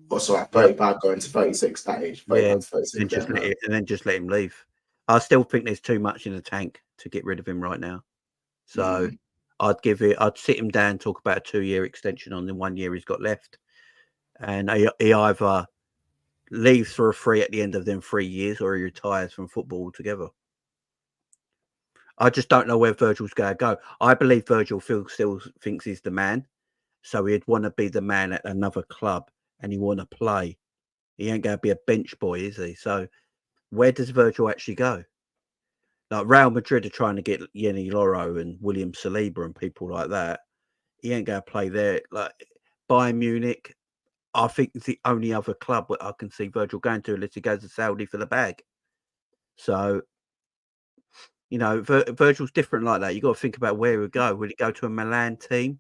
Also at 35 going to 36, that age. 35 to 36, and then just let him leave. I still think there's too much in the tank to get rid of him right now. So I'd sit him down, talk about a 2-year extension on the 1 year he's got left. And he either leaves for a free at the end of them 3 years or he retires from football altogether. I just don't know where Virgil's going to go. I believe Virgil still thinks he's the man. So he'd want to be the man at another club and he want to play. He ain't going to be a bench boy, is he? So where does Virgil actually go? Like Real Madrid are trying to get Leny Yoro and William Saliba and people like that. He ain't going to play there. Like Bayern Munich, I think it's the only other club that I can see Virgil going to unless he goes to Saudi for the bag. So, you know, Virgil's different like that. You got to think about where he would go. Would he go to a Milan team?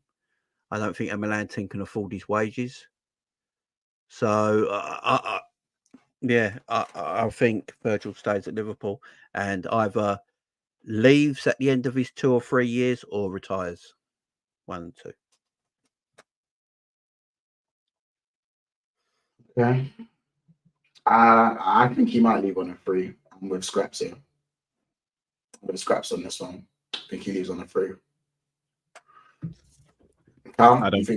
I don't think a Milan team can afford his wages. So, I think Virgil stays at Liverpool and either leaves at the end of his 2 or 3 years or retires. 1 and 2. Okay. I think he might leave on a free. I'm with Scraps here. I'm with Scraps on this one. I think he leaves on a free. I think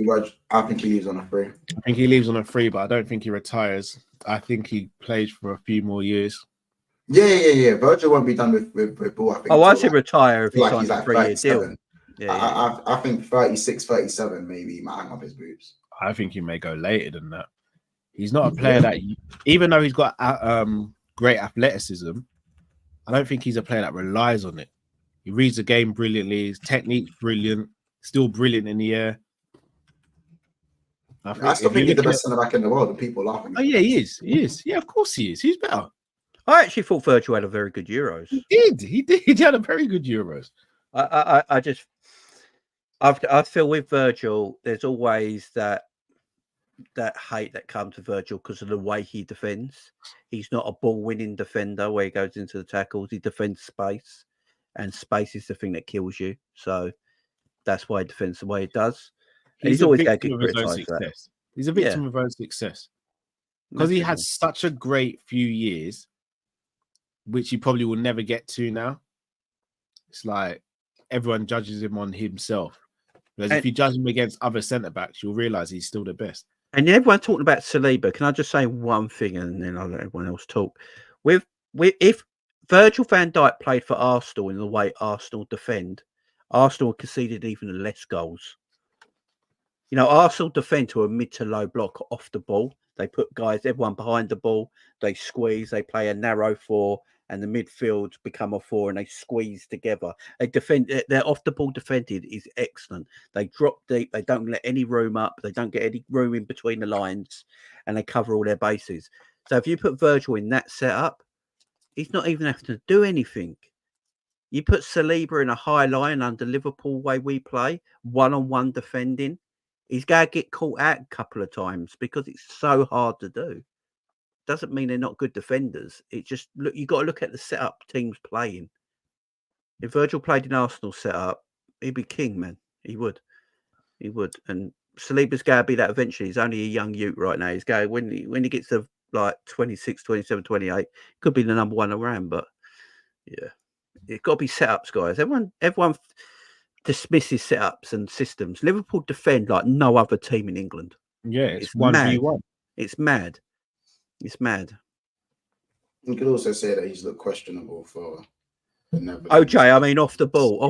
he leaves on a free. I think he leaves on a free, but I don't think he retires. I think he plays for a few more years. Yeah. Virgil won't be done with ball. I think. I say retire if he signs a 3-year deal. Yeah. I think 36, 37 maybe he might hang up his boots. I think he may go later than that. He's not a player that, even though he's got great athleticism, I don't think he's a player that relies on it. He reads the game brilliantly. His technique's brilliant. Still brilliant in the air. I still think he's the best centre back in the world, and people laughing. Oh yeah, he is. He is. Yeah, of course he is. He's better. I actually thought Virgil had a very good Euros. He did. He had a very good Euros. I feel with Virgil, there's always that hate that comes to Virgil because of the way he defends. He's not a ball-winning defender where he goes into the tackles. He defends space, and space is the thing that kills you. So that's why he defends the way he does. He's always going to get criticised. He's a victim of his own success because he had such a great few years, which he probably will never get to now. It's like everyone judges him on himself. Whereas if you judge him against other centre-backs, you'll realise he's still the best. And everyone talking about Saliba. Can I just say one thing and then I'll let everyone else talk? If Virgil van Dijk played for Arsenal in the way Arsenal defend, Arsenal conceded even less goals. You know, Arsenal defend to a mid to low block off the ball. They put everyone behind the ball. They squeeze. They play a narrow 4. and the midfield become a 4 and they squeeze together. They defend. Their off the ball defended is excellent. They drop deep. They don't let any room up. They don't get any room in between the lines, and they cover all their bases. So if you put Virgil in that setup, he's not even having to do anything. You put Saliba in a high line under Liverpool way we play, one-on-one defending. He's going to get caught out a couple of times because it's so hard to do. Doesn't mean they're not good defenders. It's just, look, you got to look at the setup teams playing. If Virgil played in Arsenal setup, he'd be king, man. He would. And Saliba's going to be that eventually. He's only a young youth right now. He's going, when he gets to like 26, 27, 28, could be the number one around. But yeah, it's got to be setups, guys. Everyone dismisses setups and systems. Liverpool defend like no other team in England. Yeah, it's 1v1. It's mad. It's mad. You could also say that he's looked questionable for the Netherlands. OJ, I mean, off the ball.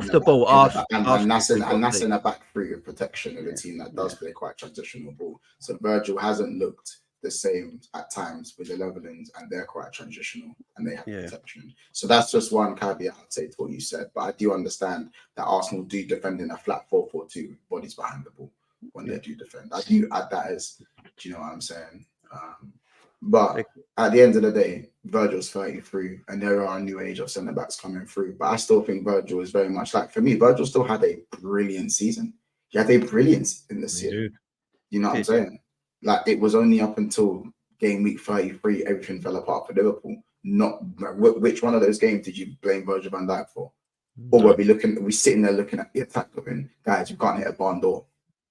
And that's in a back three of protection of a team that does play quite transitional ball. So Virgil hasn't looked the same at times with the Netherlands, and they're quite transitional and they have protection. So that's just one caveat I'd say to what you said. But I do understand that Arsenal do defend in a flat 4-4-2 with bodies behind the ball when they do defend. I do add that as, do you know what I'm saying? But at the end of the day, Virgil's 33 and there are a new age of centre backs coming through. But I still think Virgil is very much like, for me, Virgil still had a brilliant season. He had a brilliance in the season. You know what I'm saying? Like, it was only up until game week 33, everything fell apart for Liverpool. Not which one of those games did you blame Virgil van Dijk for? Or were we sitting there looking at the attack going, guys, you can't hit a barn door.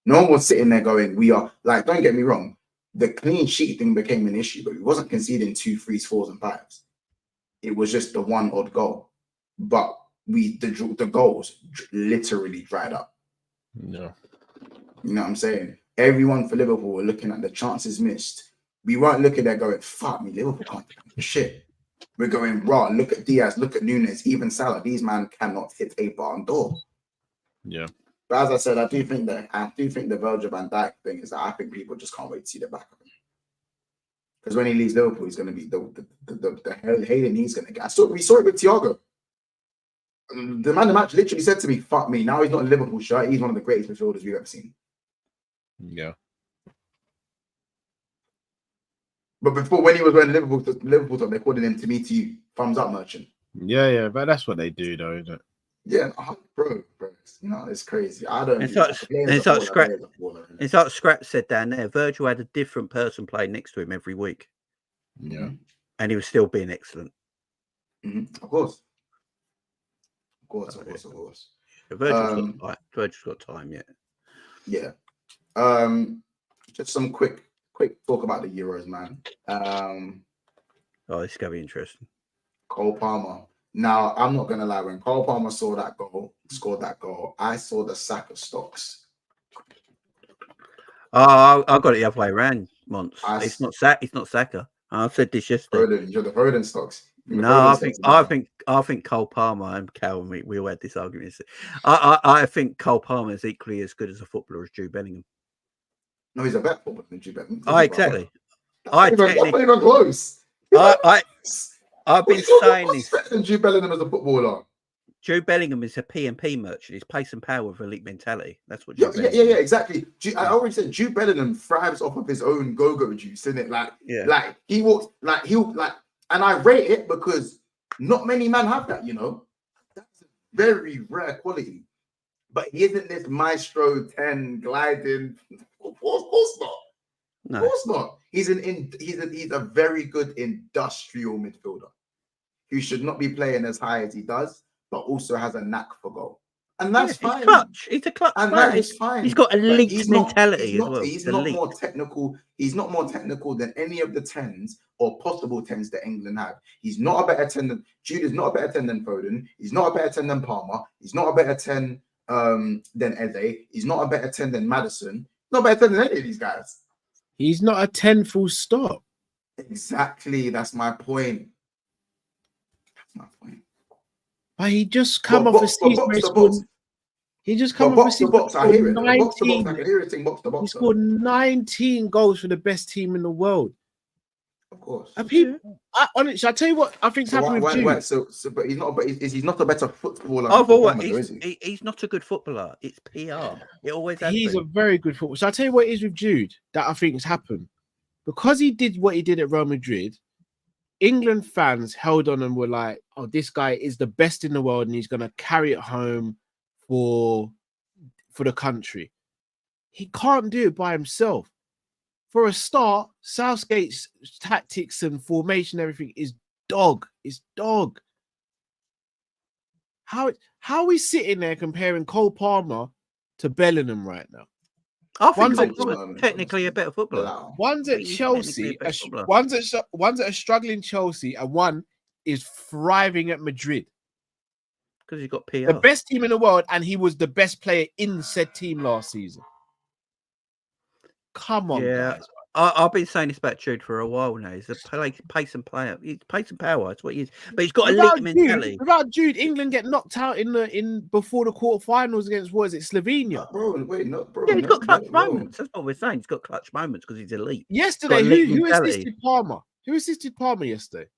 No one was sitting there going, we are, like, don't get me wrong, the clean sheet thing became an issue, but we wasn't conceding 2, 3s, 4s, and 5s. It was just the one odd goal. But the goals literally dried up. No. You know what I'm saying? Everyone for Liverpool were looking at the chances missed. We weren't looking there going, fuck me, Liverpool can't do shit. We're going, raw, look at Diaz, look at Nunez, even Salah. These man cannot hit a barn door. Yeah. But as I said, I do think the Virgil van Dijk thing is that I think people just can't wait to see the back of him. Because when he leaves Liverpool, he's going to be the hating he's going to get. We saw it with Thiago. The man of the match literally said to me, fuck me, now he's not in Liverpool shirt. He's one of the greatest midfielders we've ever seen. Yeah. But before, when he was wearing Liverpool top, they called him to me to you, thumbs up merchant. Yeah, but that's what they do, though, isn't it? Yeah, bro, you know, it's crazy. I don't. It's like Scrap said down there. Virgil had a different person playing next to him every week. Yeah, and he was still being excellent. Mm-hmm. Of course. Virgil's got time yet. Yeah. Just some quick talk about the Euros, man. This is gonna be interesting. Cole Palmer. Now, I'm not gonna lie, when Cole Palmer scored that goal, I saw the sack of stocks. Oh, I got it the other way around, Mons. It's not Saka. I said this yesterday. You're the Foden stocks. No, I think Cole Palmer and Cal, we all had this argument. I think Cole Palmer is equally as good as a footballer as Jude Bellingham. No, he's a better footballer than Jude Bellingham. Exactly. That's not even close. I've been saying this. Jude Bellingham as a footballer. Jude Bellingham is a P&P merchant. He's pace and power with elite mentality. That's what. Yeah, exactly. I already said Jude Bellingham thrives off of his own go-go juice, isn't it? Like he walks, and I rate it because not many men have that. You know, that's a very rare quality. But he isn't this maestro 10 gliding. Of course not. No. Of course not. He's a very good industrial midfielder who should not be playing as high as he does, but also has a knack for goal. And that's fine. He's a clutch. And that is fine. He's got elite mentality as well. He's not more technical. He's not more technical than any of the 10s or possible 10s that England have. He's not a better 10 than Jude is not a better 10 than Foden. He's not a better 10 than Palmer. He's not a better 10 than Eze. He's not a better 10 than Maddison. Not better than any of these guys. He's not a 10 full stop. Exactly. That's my point. But he just come off a season. He just come off a season. I hear it. Box to box. I can hear it saying box to box. He scored 19 goals for the best team in the world. Of course. And people, honestly, I tell you what, I think's happening with Jude. But he's not. But he's not a better footballer. He's not a good footballer. It's PR. It always has He's been. a very good footballer. So I tell you what it is with Jude that I think has happened. Because he did what he did at Real Madrid, England fans held on and were like, "Oh, this guy is the best in the world, and he's going to carry it home for the country." He can't do it by himself. For a start, Southgate's tactics and formation, everything is dog. It's dog. How are we sitting there comparing Cole Palmer to Bellingham right now? I think Cole's technically a better footballer. One's at Chelsea, one's at a struggling Chelsea, and one is thriving at Madrid. Because he's got PR. The best team in the world, and he was the best player in said team last season. Come on, guys. I've been saying this about Jude for a while now. He's a pace and player. He's pace and power. That's what he is. But he's got elite mentality. Without Jude, England get knocked out in before the quarterfinals against Slovenia. Yeah, he's got clutch moments. That's what we're saying. He's got clutch moments because he's elite. Yesterday, who assisted Palmer? Who assisted Palmer yesterday?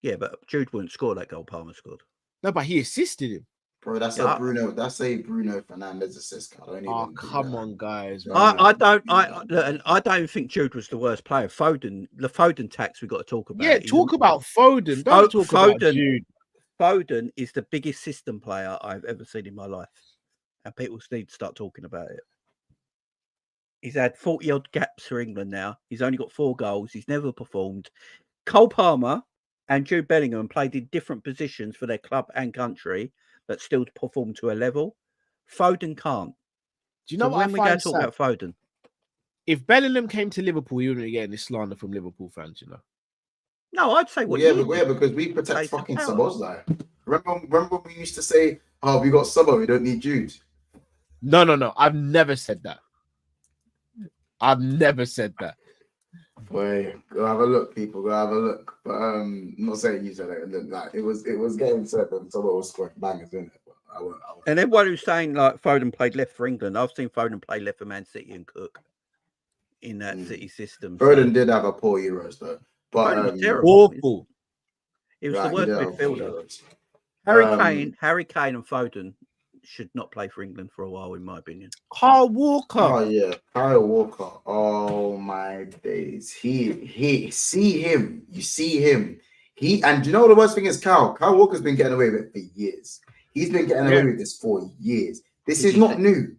Yeah, but Jude wouldn't score that goal Palmer scored. No, but he assisted him. Bro, that's a Bruno Fernandes assist. Come on, guys. I don't think Jude was the worst player. The Foden tax we got to talk about. Yeah, talk about Foden. Don't talk about Jude. Foden is the biggest system player I've ever seen in my life, and people need to start talking about it. He's had 40 odd gaps for England now. He's only got 4 goals. He's never performed. Cole Palmer and Jude Bellingham played in different positions for their club and country, but still perform to a level. Foden can't. Do you know what when we go to talk about Foden? If Bellingham came to Liverpool, you wouldn't be getting this slander from Liverpool fans, you know. No, I'd say because we protect fucking Szoboszlai. Remember when we used to say, "Oh, we got Szobo, we don't need Jude." No. I've never said that. Boy, go have a look, people. Go have a look. But I'm not saying you said it. Like it was getting said that Szobo was scoring bangers, isn't it? But I won't. And everyone who's saying like Foden played left for England, I've seen Foden play left for Man City and Cook in that City system. Foden did have a poor Euros though, but awful. He was the worst midfielder. Harry Kane and Foden should not play for England for a while, in my opinion. Kyle Walker. Oh yeah, Kyle Walker. Oh my days. He see him. You see him. And you know the worst thing is Kyle Walker's been getting away with it for years. He's been getting away with this for years. This is not new.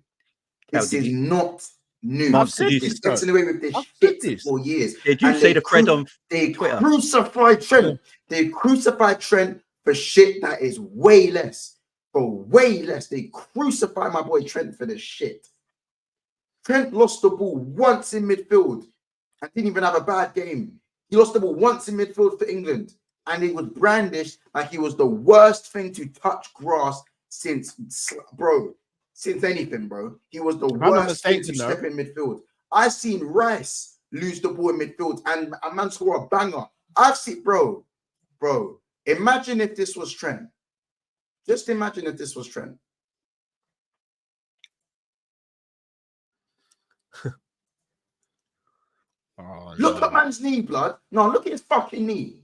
This is not new. I've said He's getting away with this shit for years. Did you see the cred on they Twitter? Crucified Trent. They crucified Trent for shit that is way less. For way less. They crucify my boy Trent for this shit. Trent lost the ball once in midfield and didn't even have a bad game. He lost the ball once in midfield for England, and he was brandished like he was the worst thing to touch grass since anything, bro. He was the worst thing to step in midfield. I've seen Rice lose the ball in midfield and a man score a banger. I've seen, bro. Imagine if this was Trent. Just imagine if this was Trent. Look at man's knee, blood. No, look at his fucking knee.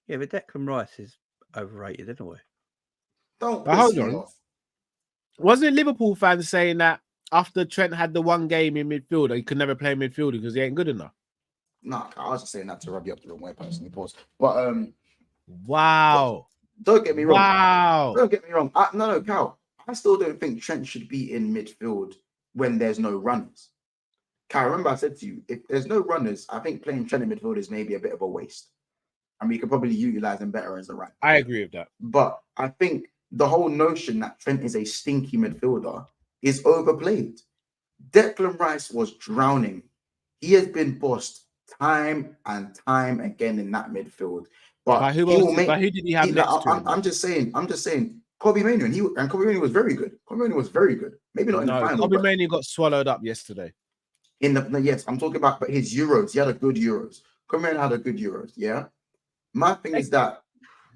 Yeah, but Declan Rice is overrated anyway. Hold on. Wasn't Liverpool fans saying that after Trent had the one game in midfield, he could never play midfield because he ain't good enough? No, I was just saying that to rub you up the wrong way, personally. Pause. But wow. Don't get me wrong. Wow. Don't get me wrong. No, Cal. I still don't think Trent should be in midfield when there's no runners. Cal, remember I said to you, if there's no runners, I think playing Trent in midfield is maybe a bit of a waste. I mean, you could probably utilize him better as a right. I agree with that. But I think the whole notion that Trent is a stinky midfielder is overplayed. Declan Rice was drowning. He has been bossed time and time again in that midfield. But who did he have next to him? I'm just saying, Koopmeiners, and Koopmeiners was very good. Koopmeiners was very good. Maybe not in the final. Koopmeiners got swallowed up yesterday. Yes, I'm talking about his Euros. He had a good Euros. Koopmeiners had a good Euros. Yeah. My thing is that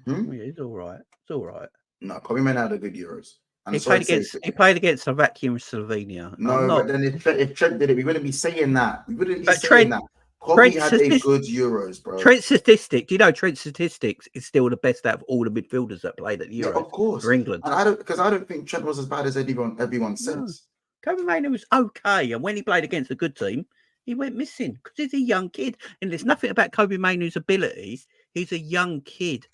yeah, it's all right. It's all right. No, Koopmeiners had a good Euros. He played against Slovakia and Slovenia. No, but then if Trent did it, we wouldn't be saying that. We wouldn't be saying that. Kobe had a good Euros, bro. Trent statistics. Do you know Trent statistics is still the best out of all the midfielders that played at the Euros? Yeah, of course, for England. And I don't think Trent was as bad as everyone says. Koopmeiners was okay, and when he played against a good team, he went missing because he's a young kid, and there's nothing about Koopmeiners' ability. He's a young kid,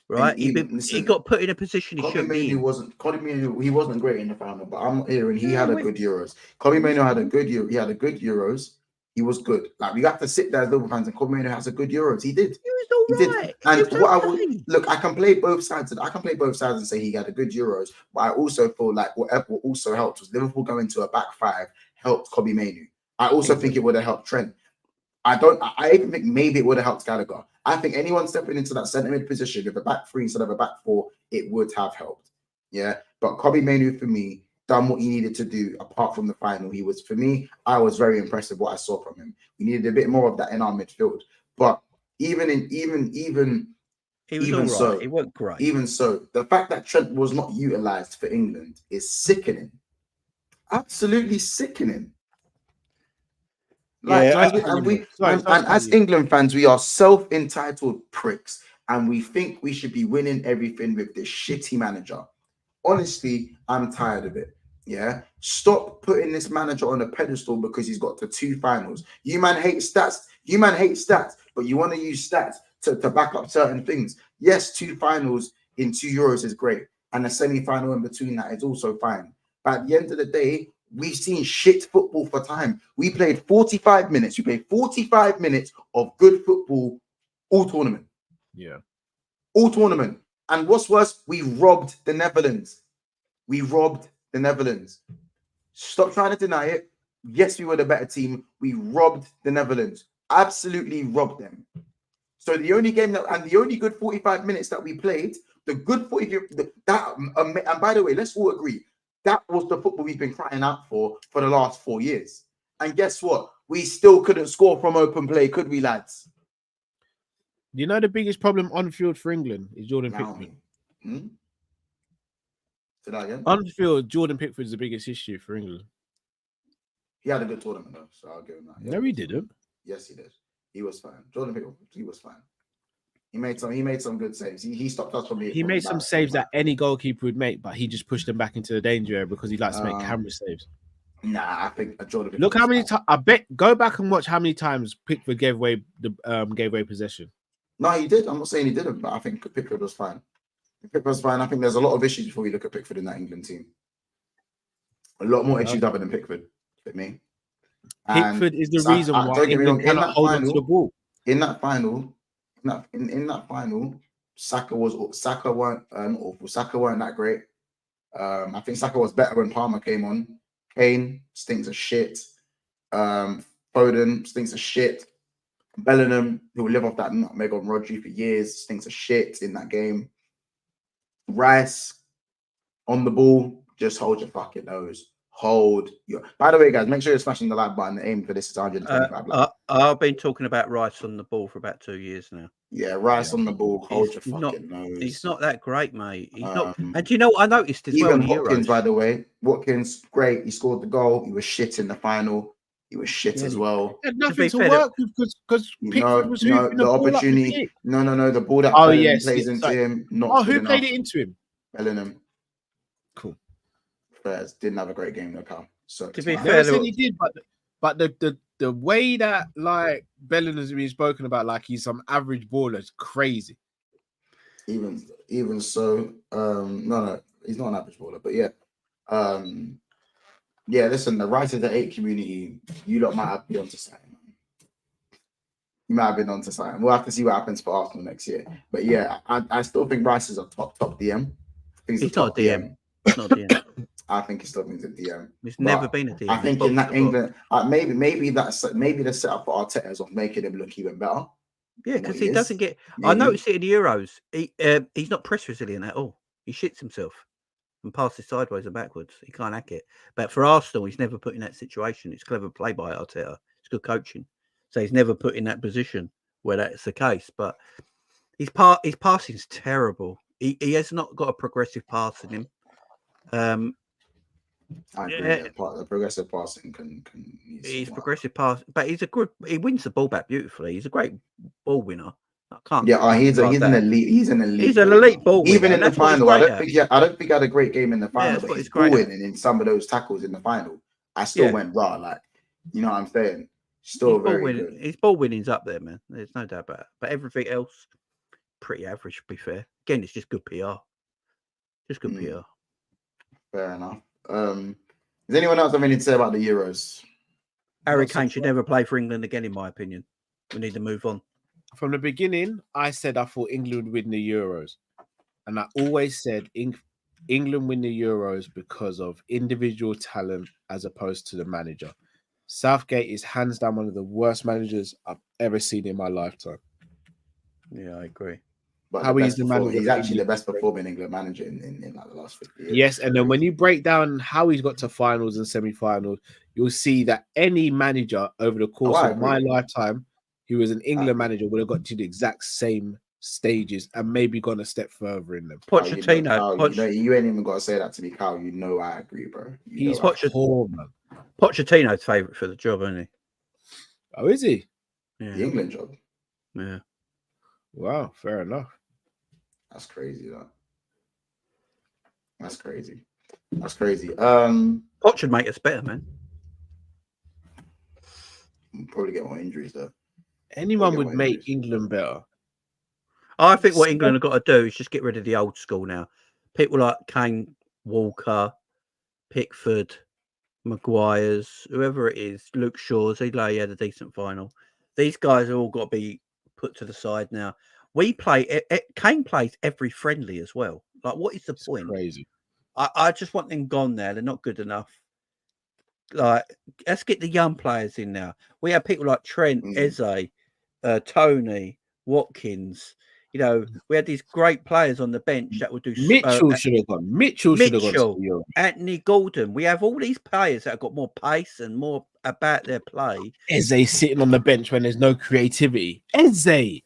right? He got put in a position he shouldn't be in. He wasn't great in the final, but I'm hearing he had a good Euros. Koopmeiners had a good Euro. He had a good Euros. He was good. Like, we have to sit there as Liverpool fans, and Koopmeiners has a good Euros. He did. He was all right. And what I would look, I can play both sides. I can play both sides and say he had a good Euros. But I also feel like what also helped was Liverpool going to a back five helped Koopmeiners. I also think it would have helped Trent. I even think maybe it would have helped Gallagher. I think anyone stepping into that centre mid position with a back three instead of a back four, it would have helped. Yeah, but Koopmeiners for me done what he needed to do apart from the final. I was very impressed with what I saw from him. We needed a bit more of that in our midfield. But even so, he wasn't great. Even so, the fact that Trent was not utilised for England is sickening. Absolutely sickening. As England fans, we are self-entitled pricks, and we think we should be winning everything with this shitty manager. Honestly, I'm tired of it. Yeah, stop putting this manager on a pedestal because he's got to 2 finals. You man hate stats. But you want to use stats to back up certain things. Yes, 2 finals in 2 Euros is great, and a semi-final in between that is also fine. But at the end of the day, we've seen shit football for time. We played 45 minutes. We played 45 minutes of good football all tournament. Yeah, all tournament. And what's worse, we robbed the Netherlands. Stop trying to deny it. Yes, we were the better team. We robbed the Netherlands. Absolutely robbed them. So the only game the only good 45 minutes that we played, and by the way, let's all agree, that was the football we've been crying out for the last 4 years. And guess what? We still couldn't score from open play, could we, lads? You know the biggest problem on field for England is Jordan Pickford. Say that again? On field, Jordan Pickford is the biggest issue for England. He had a good tournament though, so I'll give him that. No, he didn't. Yes, he did. He was fine. Jordan Pickford, he was fine. He made some good saves. He stopped us from. He made some saves that any goalkeeper would make, but he just pushed them back into the danger area because he likes to make camera saves. Nah, I think Jordan Pickford. Look how many times. I bet. Go back and watch how many times Pickford gave away possession. No, he did. I'm not saying he didn't, but I think Pickford was fine. Pickford was fine. I think there's a lot of issues before we look at Pickford in that England team. A lot more issues other than Pickford, with me. Pickford is the reason why England cannot hold on to the ball. In that final, Saka weren't awful. Saka weren't that great. I think Saka was better when Palmer came on. Kane stinks of shit. Foden stinks of shit. Bellingham, who will live off that nutmeg on Rodri for years, stinks of shit in that game. Rice on the ball, just hold your fucking nose. By the way, guys, make sure you're smashing the like button. The aim for this is 125. I've been talking about Rice on the ball for about 2 years now. Yeah, Rice on the ball, hold your fucking nose. He's not that great, mate. He's not. And do you know what I noticed as even well? Watkins, by the way, great. He scored the goal. He was shit in the final. He was shit as well. He had nothing to work with because Pickford was hooping the opportunity. No, the ball that plays into him. Who played it into him? Bellingham. Cool. Spurs didn't have a great game though, Carl. So to be fair, he did, but the way that like Bellingham has been spoken about, like he's some average baller, is crazy. Even so, no, he's not an average baller, but yeah. Yeah, listen, the Rice is the 8 community, you lot might have been onto something. You might have been onto something. We'll have to see what happens for Arsenal next year. But yeah, I still think Rice is a top DM. He's not a DM. It's not a DM. I think he still means a DM. He's never been a DM. I think in that England, maybe the setup for Arteta is of making him look even better. Yeah, because he doesn't get. Maybe. I noticed it in the Euros. He's not press resilient at all. He shits himself and passes sideways and backwards. He can't hack it. But for Arsenal, he's never put in that situation. It's clever play by Arteta. It's good coaching. So he's never put in that position where that's the case. But his passing is terrible. He has not got a progressive pass in him. I agree. Yeah. The progressive passing can. He's progressive pass, but he's a good. He wins the ball back beautifully. He's a great ball winner. I can't. Yeah, he's an elite. He's an elite ball winner. Even in the final, I don't think he had a great game in the final, Yeah, but he's ball winning in some of those tackles in the final. I still went raw, like, you know what I'm saying? Still very good. His ball winning's up there, man. There's no doubt about it. But everything else, pretty average, to be fair. Again, it's just good PR. Just good PR. Fair enough. Does anyone else have anything to say about the Euros? Harry Kane should never play for England again, in my opinion. We need to move on. From the beginning, I said I thought England would win the Euros. And I always said England win the Euros because of individual talent as opposed to the manager. Southgate is hands down one of the worst managers I've ever seen in my lifetime. Yeah, I agree. But he's actually the best performing England manager in like the last 50 years. Yes, and then when you break down how he's got to finals and semi-finals, you'll see that any manager over the course of my lifetime who was an England manager would have got to the exact same stages and maybe gone a step further in them. Pochettino. You ain't even got to say that to me, Kyle. You know I agree, bro. He's Pochettino's favourite for the job, isn't he? Oh, is he? Yeah. The England job. Yeah. Wow, fair enough. That's crazy, though. That's crazy. Poch should make us better, man. We'll probably get more injuries, though. Anyone would make England better. I think what England have got to do is just get rid of the old school now. People like Kane, Walker, Pickford, Maguire's, whoever it is, Luke Shaw's, he had a decent final. These guys have all got to be put to the side now. Kane plays every friendly as well. Like, what is the point? Crazy. I just want them gone now. They're not good enough. Like, let's get the young players in now. We have people like Trent, Eze, Tony, Watkins. You know, we had these great players on the bench that would do. Mitchell should have gone. Mitchell should have gone. Anthony Gordon. We have all these players that have got more pace and more about their play. Eze sitting on the bench when there's no creativity. Eze.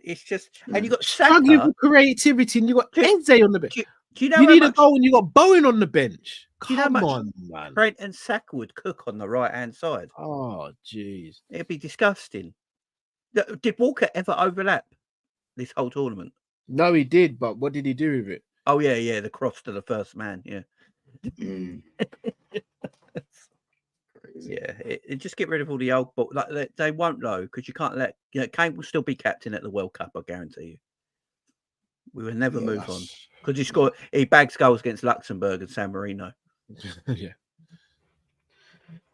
It's just, and you got Saka. Struggling for creativity, and you got Eze on the bench. Do you know you need a goal, and you got Bowen on the bench. Come on, man. Trent and Saka would cook on the right hand side. Oh, jeez, it'd be disgusting. Did Walker ever overlap this whole tournament? No, he did, but what did he do with it? Oh yeah, the cross to the first man. Yeah. Yeah, just get rid of all the old, but like they won't though, because you can't let. You know, Kane will still be captain at the World Cup. I guarantee you. We will never move on because he bags goals against Luxembourg and San Marino. Yeah,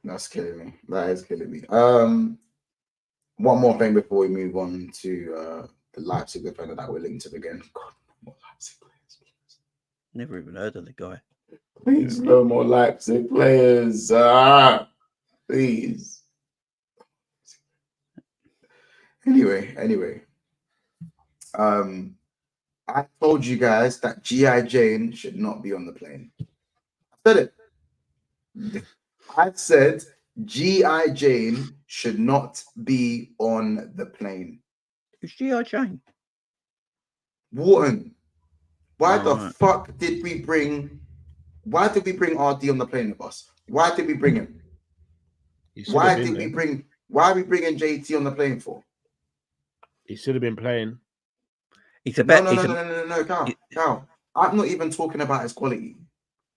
that's killing me. That is killing me. One more thing before we move on to the Leipzig defender that we're linked to again. God, more Leipzig players. Never even heard of the guy. Please, no more Leipzig players. Please. Anyway. I told you guys that G.I. Jane should not be on the plane. I said it. I said G.I. Jane should not be on the plane. Who's G.I. Jane? Wharton. Why the fuck did we bring RD on the plane with us? Why did we bring him? Why are we bringing JT on the plane for? He should have been playing. No, Cal. I'm not even talking about his quality.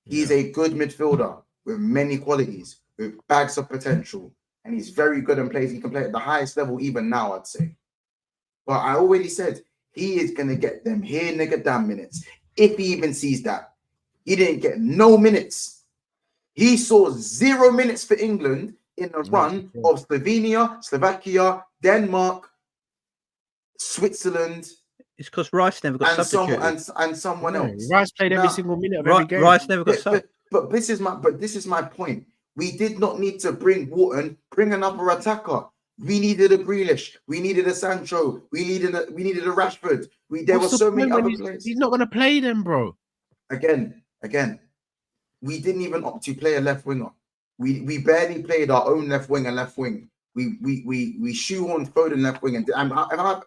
He's a good midfielder with many qualities, with bags of potential, and he's very good and plays. He can play at the highest level even now, I'd say. But I already said he is going to get them here nigga damn minutes. If he even sees that. He didn't get no minutes. He saw 0 minutes for England in the run of Slovenia, Slovakia, Denmark, Switzerland. It's because Rice never got substituted. And someone else. Rice played every single minute of every game. Rice never got subbed. But this is my point. We did not need to bring Wharton, bring another attacker. We needed a Grealish. We needed a Sancho. We needed a Rashford. There were so many other players. He's not going to play them, bro. Again, we didn't even opt to play a left winger. We barely played our own left wing and left wing. We shoehorned Foden left wing, and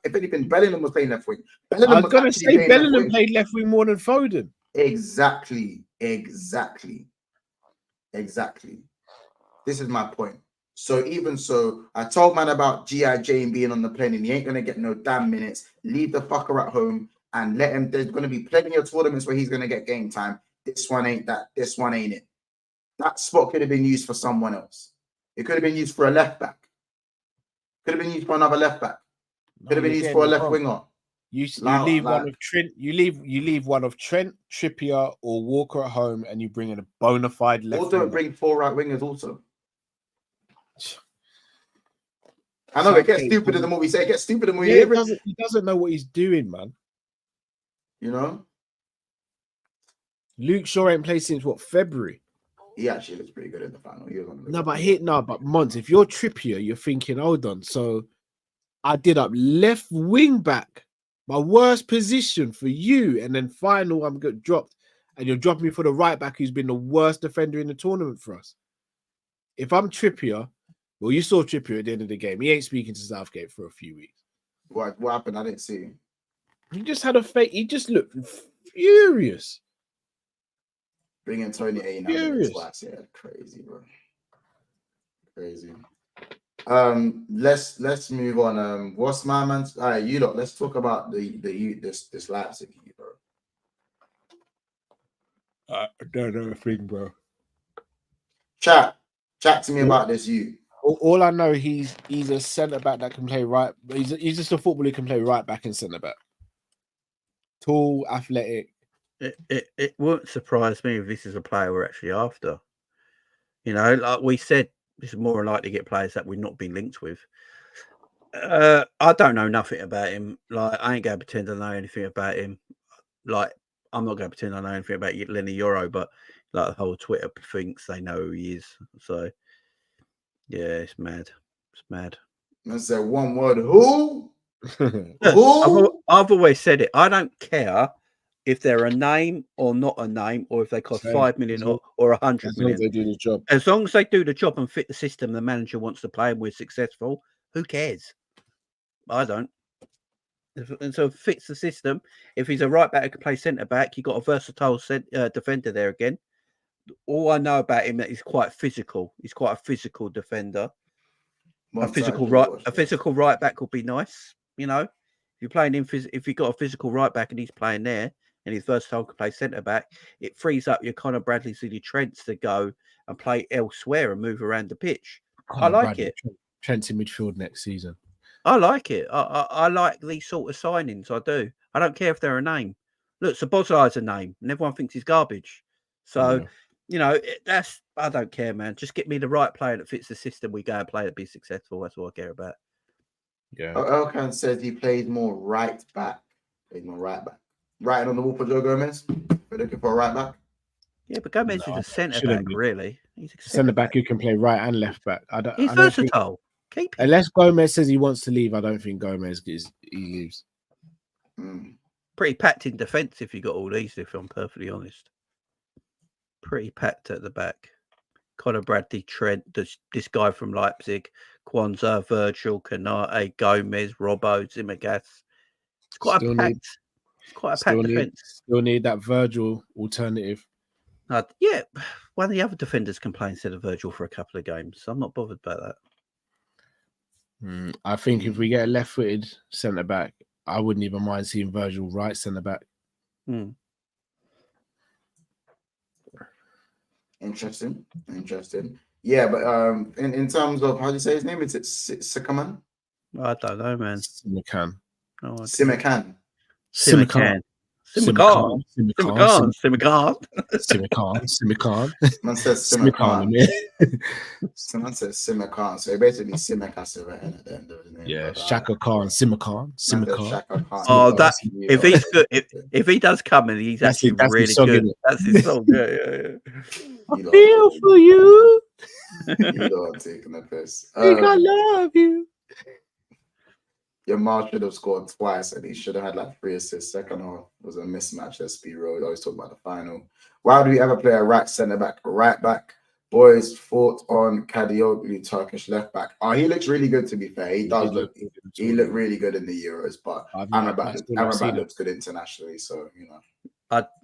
if anything, Bellingham was playing left wing. I was going to say Bellingham played left wing more than Foden. Exactly. Exactly. This is my point. So even so, I told man about G.I. Jane being on the plane and he ain't going to get no damn minutes. Leave the fucker at home and let him. There's going to be plenty of tournaments where he's going to get game time. This one ain't that. This one ain't it. That spot could have been used for someone else. It could have been used for a left back. Could have been used for another left back. Could have been used for a left winger. You leave one of Trent. You leave one of Trent, Trippier, or Walker at home, and you bring in a bona fide left. Or don't bring 4 right wingers also. I know it gets stupider the more we say. It gets stupider the more you hear it. He doesn't know what he's doing, man. You know, Luke Shaw ain't played since what, February? He actually looks pretty good in the final. But Mons, if you're Trippier, you're thinking, hold on. So I did up left wing back, my worst position for you, and then final I'm getting dropped, and you're dropping me for the right back who's been the worst defender in the tournament for us. If I'm Trippier, well, you saw Trippier at the end of the game. He ain't speaking to Southgate for a few weeks. What happened? I didn't see. He just had a fake. He just looked furious. Bringing Tony A now. Yeah, crazy, bro. Crazy. Let's move on. What's my man's? All right, you lot. Let's talk about this Leipzig, bro. I don't know a thing, bro. Chat to me about this. All I know, he's a centre back that can play right. He's just a footballer who can play right back and centre back. Tall, athletic. It won't surprise me if this is a player we're actually after. You know, like we said, this is more likely to get players that we've not been linked with. I don't know nothing about him. Like, I ain't going to pretend I know anything about him. Like, I'm not going to pretend I know anything about Leny Yoro, but like the whole Twitter thinks they know who he is. So, yeah, it's mad. It's mad. That's that one word. Who? Who? I've always said it. I don't care if they're a name or not a name, or if they cost 5 million or 100 million. They do the job. As long as they do the job and fit the system the manager wants to play and we're successful, who cares? I don't. And so it fits the system. If he's a right back who can play centre back, you've got a versatile defender there again. All I know about him is that he's quite physical. He's quite a physical defender. A physical right back would be nice, you know. If you're playing him, if you've got a physical right back and he's playing there, and he's versatile to play centre back, it frees up your Conor Bradley, Silly Trents to go and play elsewhere and move around the pitch. I like it. Trent's in midfield next season. I like it. I like these sort of signings. I do. I don't care if they're a name. Look, Szoboszlai's a name, and everyone thinks he's garbage. So, you know, I don't care, man. Just get me the right player that fits the system we go and play to be successful. That's all I care about. Yeah. Elkan says he plays more right back. Right on the wall for Joe Gomez. We're looking for a right back. Yeah, but Gomez is a centre back, really. He's a centre back who can play right and left back. He's versatile. Unless Gomez says he wants to leave, I don't think Gomez leaves. Pretty packed in defence if you got all these, if I'm perfectly honest. Pretty packed at the back. Conor Bradley, Trent, this guy from Leipzig, Kwanzaa, Virgil, Kanate, Gomez, Robbo, Simakan. It's quite a packed defence. Still need that Virgil alternative. Yeah, one of the other defenders can play instead of Virgil for a couple of games. So I'm not bothered about that. I think if we get a left-footed centre back, I wouldn't even mind seeing Virgil right centre back. Interesting. Yeah, but in terms of how do you say his name? Is it Simakan? I don't know, man. Simakan. Simakan. Simakan. Man says Simakan. Someone says Simakan. So basically Simakan at the end of the name. Yeah, Shaka Khan, Simakan. Oh, that if he's good, if he does come and he's actually really good. That's his song. Yeah. I feel for you. You know I'm taking the piss. I love you. Your Marsh should have scored twice and he should have had like 3 assists. Second half was a mismatch. Let's be real. We always talk about the final. Why do we ever play a right centre back, right back? Boys fought on Kadioglu, Turkish left back. Oh, he looks really good to be fair. He does look really good in the Euros, but Amrabat looks good internationally. So, you know.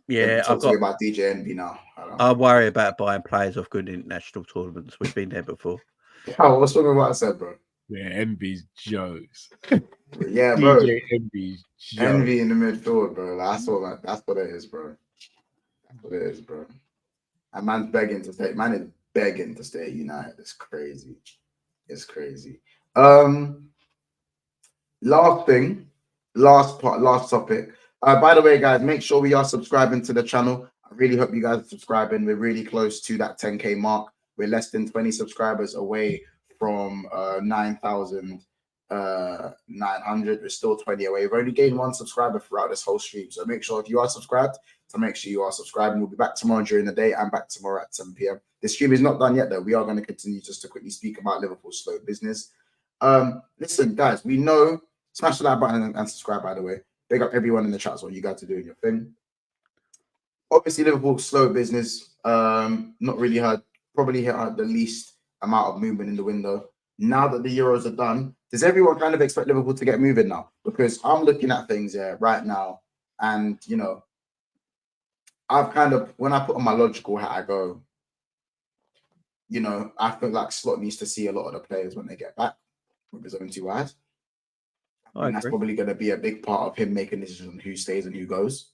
Yeah, Talk to me about DJ Envy now. I worry about buying players off good international tournaments. We've been there before. Oh, what's wrong with what I said, bro? Yeah, Envy's jokes. Yeah, bro. DJ Envy's jokes. Envy in the midfield, bro. That's what it is, bro. That's what it is, bro. And man's begging to stay. Man is begging to stay at United. It's crazy. It's crazy. Last thing, last topic. By the way, guys, make sure we are subscribing to the channel. I really hope you guys are subscribing. We're really close to that 10K mark. We're less than 20 subscribers away from 9,900. We're still 20 away. We've only gained 1 subscriber throughout this whole stream. So make sure if you are subscribed, to make sure you are subscribing. We'll be back tomorrow during the day and back tomorrow at 7 p.m. This stream is not done yet, though. We are going to continue just to quickly speak about Liverpool's slow business. Listen, guys, we know. Smash the like button and subscribe, by the way. Big up everyone in the chat. So you guys are doing your thing. Obviously, Liverpool's slow business. Not really probably had the least amount of movement in the window. Now that the Euros are done, does everyone kind of expect Liverpool to get moving now? Because I'm looking at things right now, and you know, I've kind of, when I put on my logical hat, I go, you know, I feel like Slot needs to see a lot of the players when they get back with his own 2 eyes. And that's probably going to be a big part of him making decisions on who stays and who goes.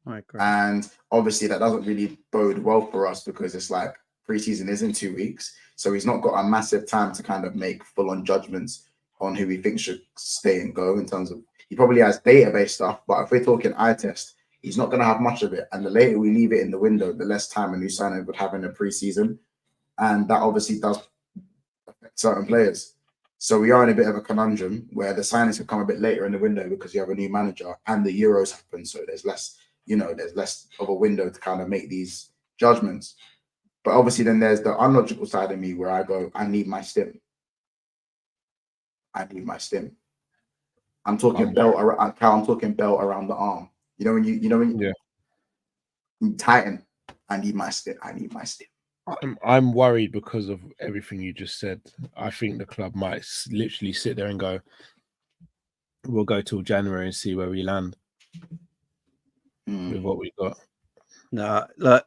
I agree. And obviously that doesn't really bode well for us because it's like preseason is in 2 weeks. So he's not got a massive time to kind of make full-on judgments on who he thinks should stay and go in terms of, he probably has database stuff, but if we're talking eye test, he's not going to have much of it. And the later we leave it in the window, the less time a new signing would have in the preseason. And that obviously does affect certain players. So we are in a bit of a conundrum where the signings have come a bit later in the window because you have a new manager and the Euros happen. So there's less, you know, there's less of a window to kind of make these judgments. But obviously then there's the unlogical side of me where I go, I need my stim. I need my stim. I'm talking belt around, I'm talking belt around the arm. You know when you tighten. I need my stim. I need my stim. I'm worried because of everything you just said. I think the club might literally sit there and go, we'll go till January and see where we land with what we got. No, look,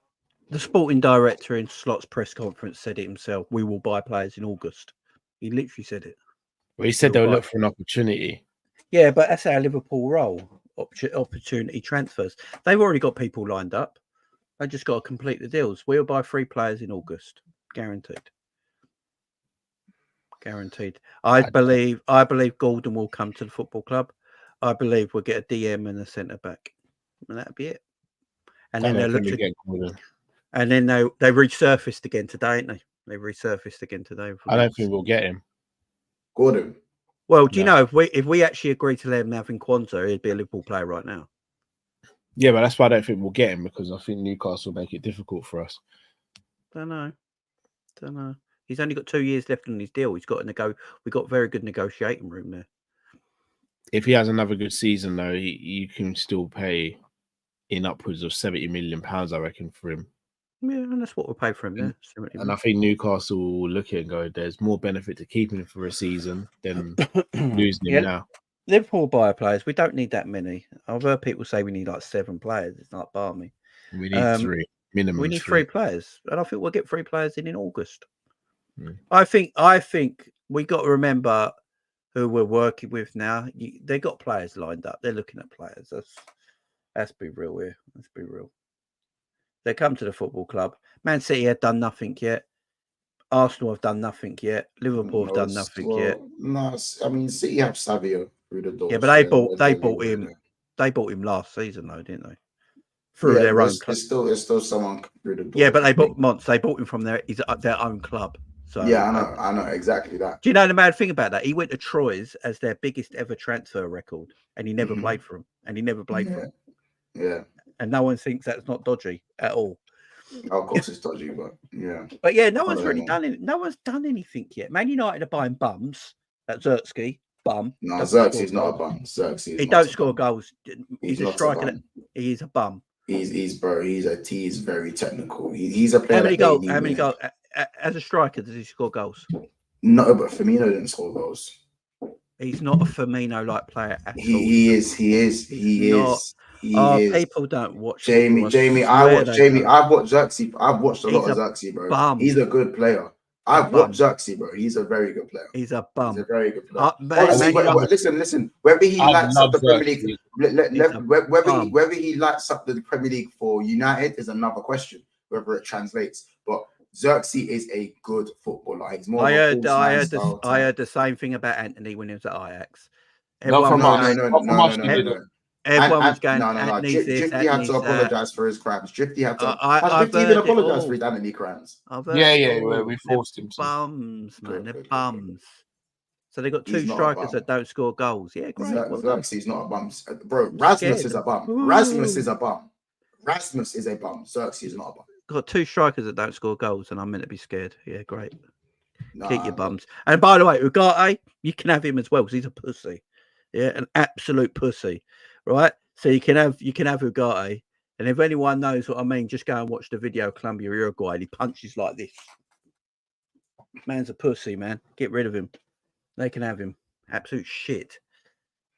the sporting director in Slot's press conference said it himself. We will buy players in August. He literally said it. Well, he said they'll look for an opportunity. Yeah, but that's how Liverpool roll. Opportunity transfers. They've already got people lined up. They just got to complete the deals. We'll buy 3 players in August, guaranteed. Guaranteed. I believe Gordon will come to the football club. I believe we'll get a DM and a centre back, and that'll be it. And then they resurfaced again today, ain't they? They resurfaced again today. I don't think we'll get him, Gordon. Well, do you know if we actually agree to let him have Kwanzaa, he'd be a Liverpool player right now. Yeah, but that's why I don't think we'll get him because I think Newcastle will make it difficult for us. Don't know. He's only got 2 years left on his deal. He's got We've got very good negotiating room there. If he has another good season, though, you can still pay in upwards of £70 million, I reckon, for him. Yeah, and that's what we'll pay for him there. And I think Newcastle will look at it and go, there's more benefit to keeping him for a season than losing him now. Liverpool buyer players, we don't need that many. I've heard people say we need like 7 players. It's not balmy. We need 3 minimum. We need 3 players, and I think we'll get 3 players in August. Mm. I think we got to remember who we're working with now. They got players lined up. They're looking at players. Let's be real here. Let's be real. They come to the football club. Man City have done nothing yet. Arsenal have done nothing yet. Liverpool have done nothing yet. No, I mean City have Savio through the door. Yeah, but they bought him. They bought him last season, though, didn't they? Through their own club. It's still someone through the door. Yeah, but they bought him from their own club. So yeah, I know exactly that. Do you know the mad thing about that? He went to Troyes as their biggest ever transfer record, and he never played for him. For him. Yeah. And no one thinks that's not dodgy at all. Of course, it's dodgy, but yeah. But yeah, no one's really done it. No one's done anything yet. Man United are buying bums. That Zirkzee bum. No, Zirkzee's not a bum. He don't score goals. He's a striker. He is a bum. He's very technical. He's a player. How many goals? As a striker, does he score goals? No, but Firmino didn't score goals. He's not a Firmino-like player at all. He is. People don't watch Jamie. I've watched Xerxes. I've watched a lot of Xerxes, bro. Bum. He's a good player. I've watched Xerxes, bro. He's a very good player. He's a bum. He's a very good player. Listen. Whether he lights up the Premier League, whether he lights up the Premier League for United is another question. Whether it translates, but Xerxes is a good footballer. He's more. I heard the same thing about Anthony when he was at Ajax. Everyone was going. No. Drifty had to apologize for his crimes. Drifty had to. Has Drifty even apologized for his Danny crimes? We forced him to. Bums, man, they're bums. So they got two strikers that don't score goals. Yeah, great. Xerxes not a bum, bro. Rasmus is a bum. Rasmus is a bum. Rasmus is a bum. Xerxes is not a bum. Got two strikers that don't score goals, and I'm meant to be scared. Yeah, great. Keep your bums. And by the way, Ugarte, you can have him as well because he's a pussy. Yeah, an absolute pussy. Right? So you can have Ugarte. And if anyone knows what I mean, just go and watch the video of Colombia Uruguay. And he punches like this. Man's a pussy, man. Get rid of him. They can have him. Absolute shit.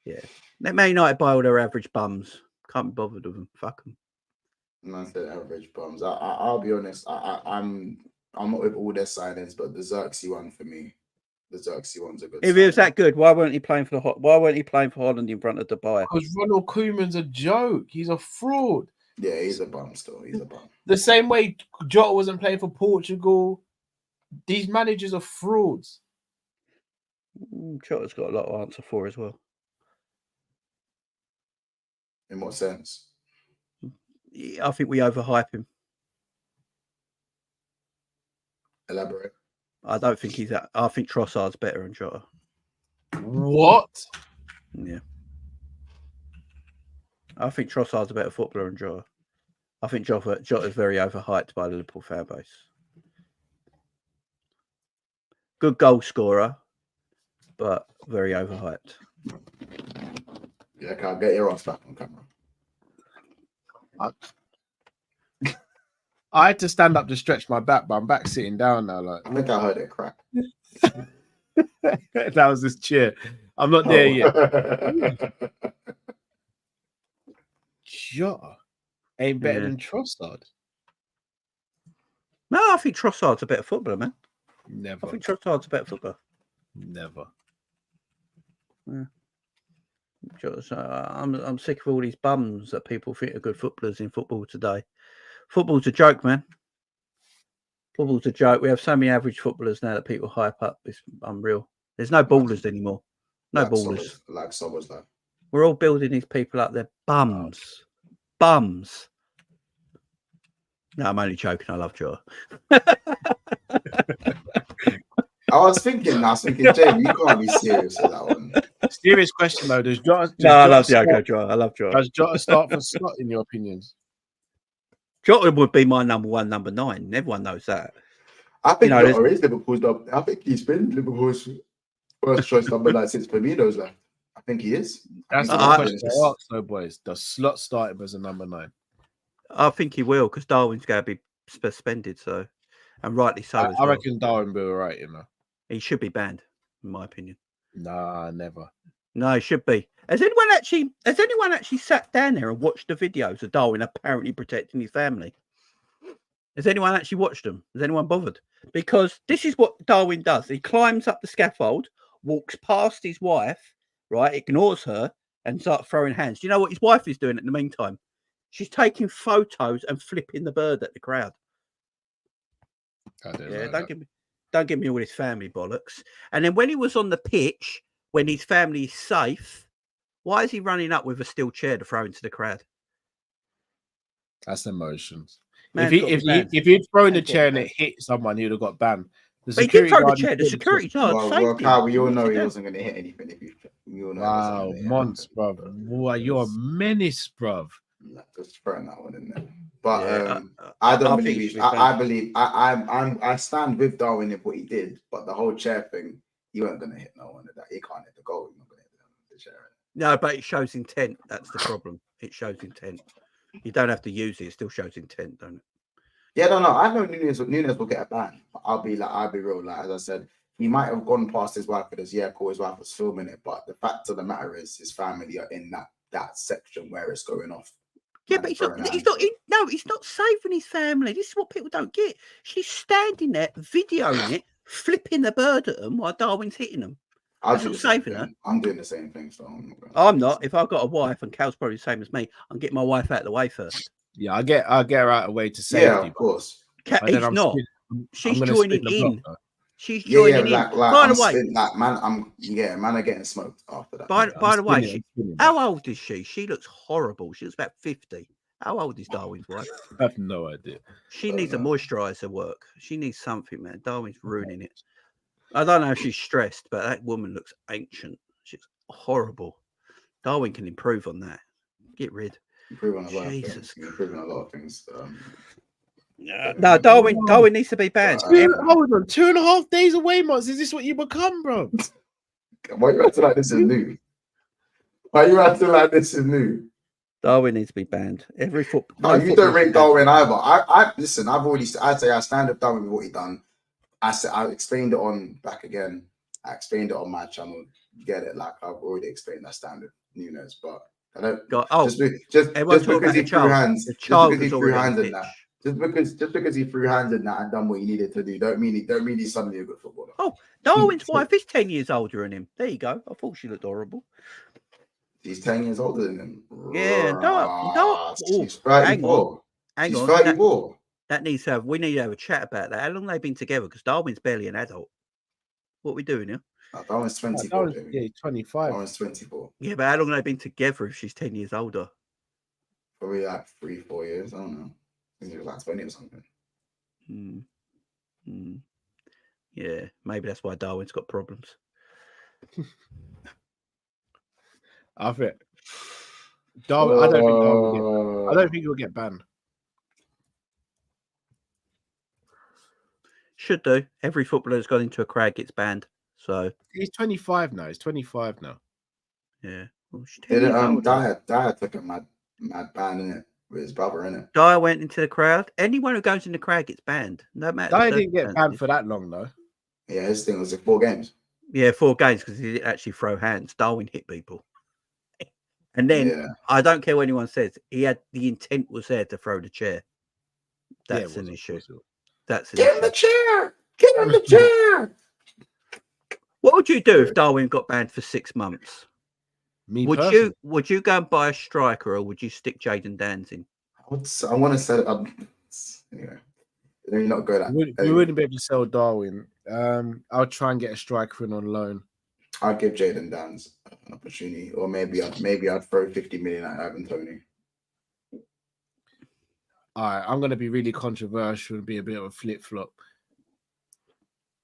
Yeah. Let Man United buy all their average bums. Can't be bothered with them. Fuck them. Man said average bums. I'll be honest. I'm not with all their signings, but the Xerxes one for me. The Xerxes one's a good. If he was that good, why weren't he playing for Holland in front of Dubai? Because Ronald Koeman's a joke. He's a fraud. Yeah, he's a bum still. He's a bum. The same way Jota wasn't playing for Portugal. These managers are frauds. Jota's got a lot to answer for as well. In what sense? I think we overhype him. Elaborate. I don't think he's that. I think Trossard's better than Jota. What? Yeah. I think Trossard's a better footballer than Jota. I think Jota's very overhyped by the Liverpool fan base. Good goal scorer, but very overhyped. Yeah, can't get your ass back on camera. I had to stand up to stretch my back, but I'm back sitting down now. Like I think I heard it crack. That was this chair. I'm not there yet. Jota ain't better than Trossard. No, I think Trossard's a better footballer, man. Never. I think Trossard's a better footballer. Never. Yeah. I'm sick of all these bums that people think are good footballers in football today. Football's a joke, man. Football's a joke. We have so many average footballers now that people hype up. It's unreal. There's no ballers anymore. No ballers. Like Szoboszlai. We're all building these people up. They're bums. Bums. No, I'm only joking. I love Joe. I was thinking, Jamie, you can't be serious with that one. Serious question though. Does Jota? I love Joe. I love Joe. Does Jota start for slot in your opinions? Jota would be my number 1, number 9. Everyone knows that. I think Jota is Liverpool's. I think he's been Liverpool's first choice number 9 since Firmino's left. I think he is. That's the question I asked, though, boys. Does Slot start him as a number 9? I think he will because Darwin's going to be suspended, so and rightly so. I reckon Darwin will be all right, you know. He should be banned, in my opinion. Nah, never. No, he should be. Has anyone actually sat down there and watched the videos of Darwin apparently protecting his family? Has anyone actually watched them? Has anyone bothered? Because this is what Darwin does. He climbs up the scaffold, walks past his wife, right, ignores her, and starts throwing hands. Do you know what his wife is doing in the meantime? She's taking photos and flipping the bird at the crowd. Don't give me all this family bollocks. And then when he was on the pitch, when his family is safe, why is he running up with a steel chair to throw into the crowd? That's emotions. If he'd thrown the chair and it hit someone, he'd have got banned. But he did throw the chair. The security guard. Well, Kyle, we all know he wasn't going to hit anything. Wow, Mons, bro. Boy, you're a menace, bro. Just throwing that one in there. But I don't believe. I stand with Darwin in what he did. But the whole chair thing, he wasn't going to hit no one at that. He can't hit the goal. He's not going to hit the chair. No, but it shows intent. That's the problem. It shows intent. You don't have to use it. It still shows intent, don't it? Yeah, no. I know Nunez will get a ban. I'll be real. Like, as I said, he might have gone past his wife with his cool. His wife was filming it, but the fact of the matter is, his family are in that that section where it's going off. Yeah, but he's not saving his family. This is what people don't get. She's standing there, videoing it, flipping the bird at them while Darwin's hitting them. That's not saving her. I'm doing the same thing, so I'm not. If I've got a wife, and Cal's probably the same as me, I'm getting my wife out of the way first. Yeah, I get her out of the way to safety. Yeah, of course. He's not. She's joining in. She's joining in. Like, by the way, man are getting smoked after that. By the way, how old is she? She looks horrible. She looks about 50. How old is Darwin's wife? I have no idea. She needs a moisturiser work. She needs something, man. Darwin's ruining it. I don't know if she's stressed, but that woman looks ancient. She's horrible. Darwin can improve on that. Get rid. Improve on a lot of things. Improve on a lot of things. No, Darwin needs to be banned. Hold on, 2.5 days away, Mons. Is this what you become, bro? Why are you acting like this is new? Why are you acting like this is new? Darwin needs to be banned. Every football. No, you don't rate Darwin either. I listen. I say I stand with Darwin with what he done. I explained it on back again. I explained it on my channel. You get it? Like I've already explained that stand with Nunez, but I don't. Just because he threw hands. Just because he threw hands in that and done what he needed to do, don't mean he's suddenly a good footballer. Oh, Darwin's wife is 10 years older than him. There you go. I thought she looked horrible. She's 10 years older than him. Yeah, no. She's 34. Hang on. 34. We need to have a chat about that. How long have they been together? Because Darwin's barely an adult. What are we doing here? Darwin's 24. Yeah, 25. Darwin's 24. Yeah, but how long have they been together if she's 10 years older? Probably like 3-4 years. I don't know. I think it was like 20 or something. Yeah, maybe that's why Darwin's got problems. I think Darwin. I don't think he'll get banned. Should do. Every footballer who's gone into a crowd gets banned. So he's 25 now. He's 25 now. Yeah. Well, Dyer took a mad ban in it with his brother in it. Dyer went into the crowd. Anyone who goes in the crowd gets banned. No matter. Dyer didn't get banned for that long though. Yeah, his thing was 4 games. Yeah, 4 games because he didn't actually throw hands. Darwin hit people. And then I don't care what anyone says. He had the intent was there to throw the chair. That's an issue. That's get in the chair. Get in the chair. What would you do if Darwin got banned for 6 months? Would you go and buy a striker or would you stick Jaden Dans in? I want to set it up. Anyway, you're not good at. We wouldn't be able to sell Darwin. I'll try and get a striker in on loan. I'd give Jaden Dans an opportunity, or maybe I'd throw 50 million at Ivan Toney. All right, I'm going to be really controversial and be a bit of a flip flop.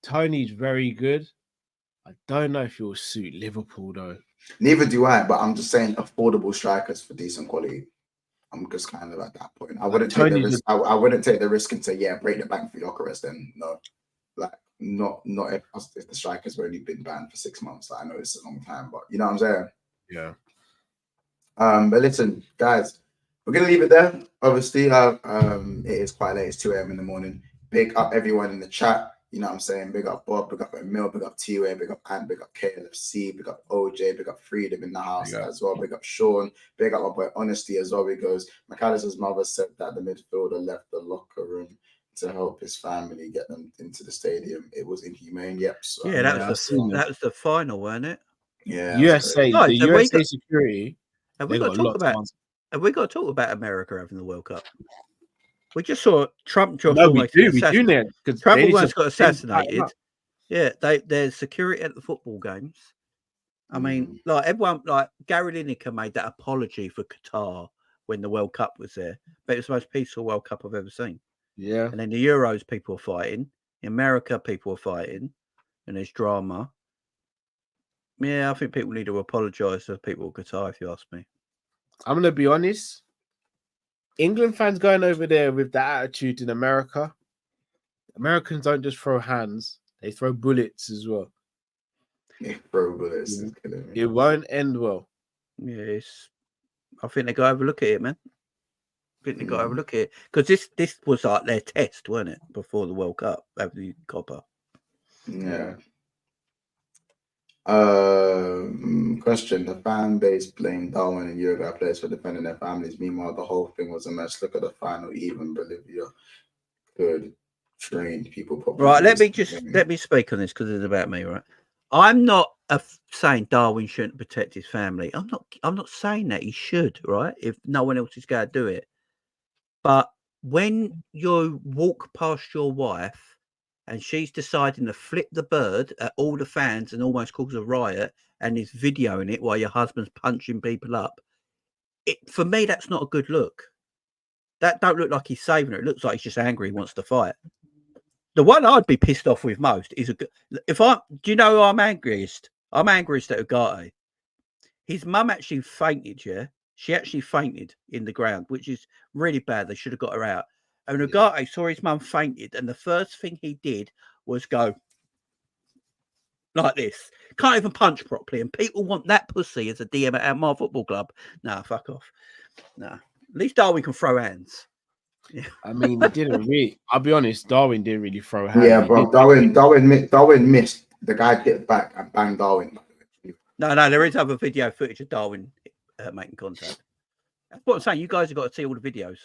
Tony's very good. I don't know if he'll suit Liverpool though. Neither do I, but I'm just saying affordable strikers for decent quality. I'm just kind of at that point. I wouldn't take the risk. I wouldn't take the risk and say, yeah, break the bank for Gyökeres. Then no, like not if the striker's only been banned for 6 months. Like, I know it's a long time, but you know what I'm saying? Yeah. But listen, guys, we're gonna leave it there. Obviously, it is quite late. It's 2 a.m. in the morning. Big up everyone in the chat. You know what I'm saying? Big up Bob, big up Emil, big up T-Way, big up Ant, big up KLFC, big up OJ, big up Freedom in the house as well. Big up Sean, big up my boy Honesty as well. He goes, McAllister's mother said that the midfielder left the locker room to help his family get them into the stadium. It was inhumane. Yep. So, yeah, that was the final, wasn't it? Yeah. USA, the USA security. Have we got to talk about America having the World Cup? We just saw Trump. No, we do now because Trump almost got assassinated. Yeah, there's security at the football games. I mean, like everyone, like Gary Lineker made that apology for Qatar when the World Cup was there, but it was the most peaceful World Cup I've ever seen. Yeah, and then the Euros, people are fighting. In America, people are fighting, and there's drama. Yeah, I think people need to apologise to people of Qatar, if you ask me. I'm gonna be honest. England fans going over there with that attitude in America. Americans don't just throw hands; they throw bullets as well. Yeah, throw bullets. It won't end well. Yes, I think they got to have a look at it, man. I think they got to have a look at it because this was like their test, wasn't it, before the World Cup, after the Copper? Yeah. Question: the fan base blamed Darwin and Uruguay players for defending their families. Meanwhile, the whole thing was a mess. Look at the final. Even Bolivia could train people properly. Right, let me speak on this because it's about me, right? I'm not saying Darwin shouldn't protect his family. I'm not saying that he should, right? If no one else is going to do it, but when you walk past your wife and she's deciding to flip the bird at all the fans and almost cause a riot and is videoing it while your husband's punching people up, for me that's not a good look. That don't look like he's saving her. It looks like he's just angry. He wants to fight. The one I'd be pissed off with most is do you know who I'm angriest? I'm angriest at Ugarte. His mum actually fainted, yeah? She actually fainted in the ground, which is really bad. They should have got her out. And Ugarte saw his mum fainted, and the first thing he did was go like this. Can't even punch properly, and people want that pussy as a DM at our football club. Nah, fuck off. Nah. At least Darwin can throw hands. Yeah. I mean, he didn't really. I'll be honest, Darwin didn't really throw hands. Yeah, bro. Darwin missed. The guy hit back and banged Darwin. No, there is other video footage of Darwin making contact. That's what I'm saying. You guys have got to see all the videos.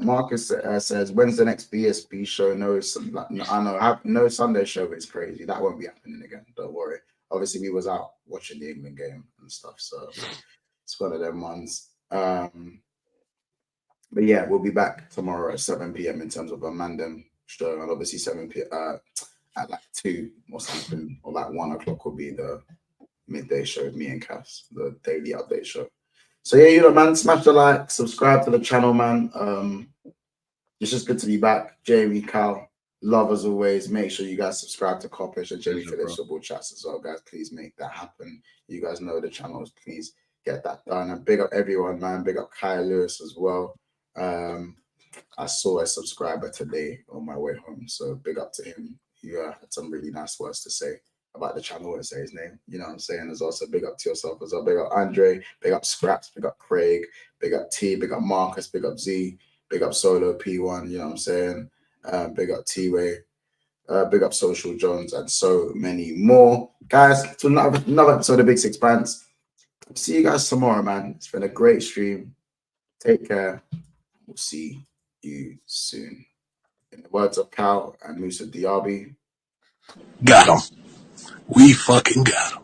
Marcus says, when's the next BSB show? No Sunday show, but it's crazy. That won't be happening again. Don't worry. Obviously, we was out watching the England game and stuff, so it's one of them ones. But yeah, we'll be back tomorrow at 7 p.m. in terms of a Mandem show, and obviously 7 p.m. At like 2 or something, or like 1 o'clock will be the midday show with me and Cass, the daily update show. So yeah, man, smash the like, subscribe to the channel, man. It's just good to be back. Jamie, Cal, love as always. Make sure you guys subscribe to Koopmeiners and Jamie for their football chats as well, guys. Please make that happen. You guys know the channels. Please get that done. And big up everyone, man. Big up Kyle Lewis as well. I saw a subscriber today on my way home, so big up to him. He had some really nice words to say about the channel. I won't say his name, you know what I'm saying? There's also big up to yourself as well. Big up Andre, big up Scraps, big up Craig, big up T, big up Marcus, big up Z, big up Solo P1, you know what I'm saying? Big up T-Way, big up Social Jones, and so many more. Guys, to another episode of Big Six Bands. See you guys tomorrow, man. It's been a great stream. Take care. We'll see you soon. In the words of Cal and Moussa Diaby, Got him. We fucking got him.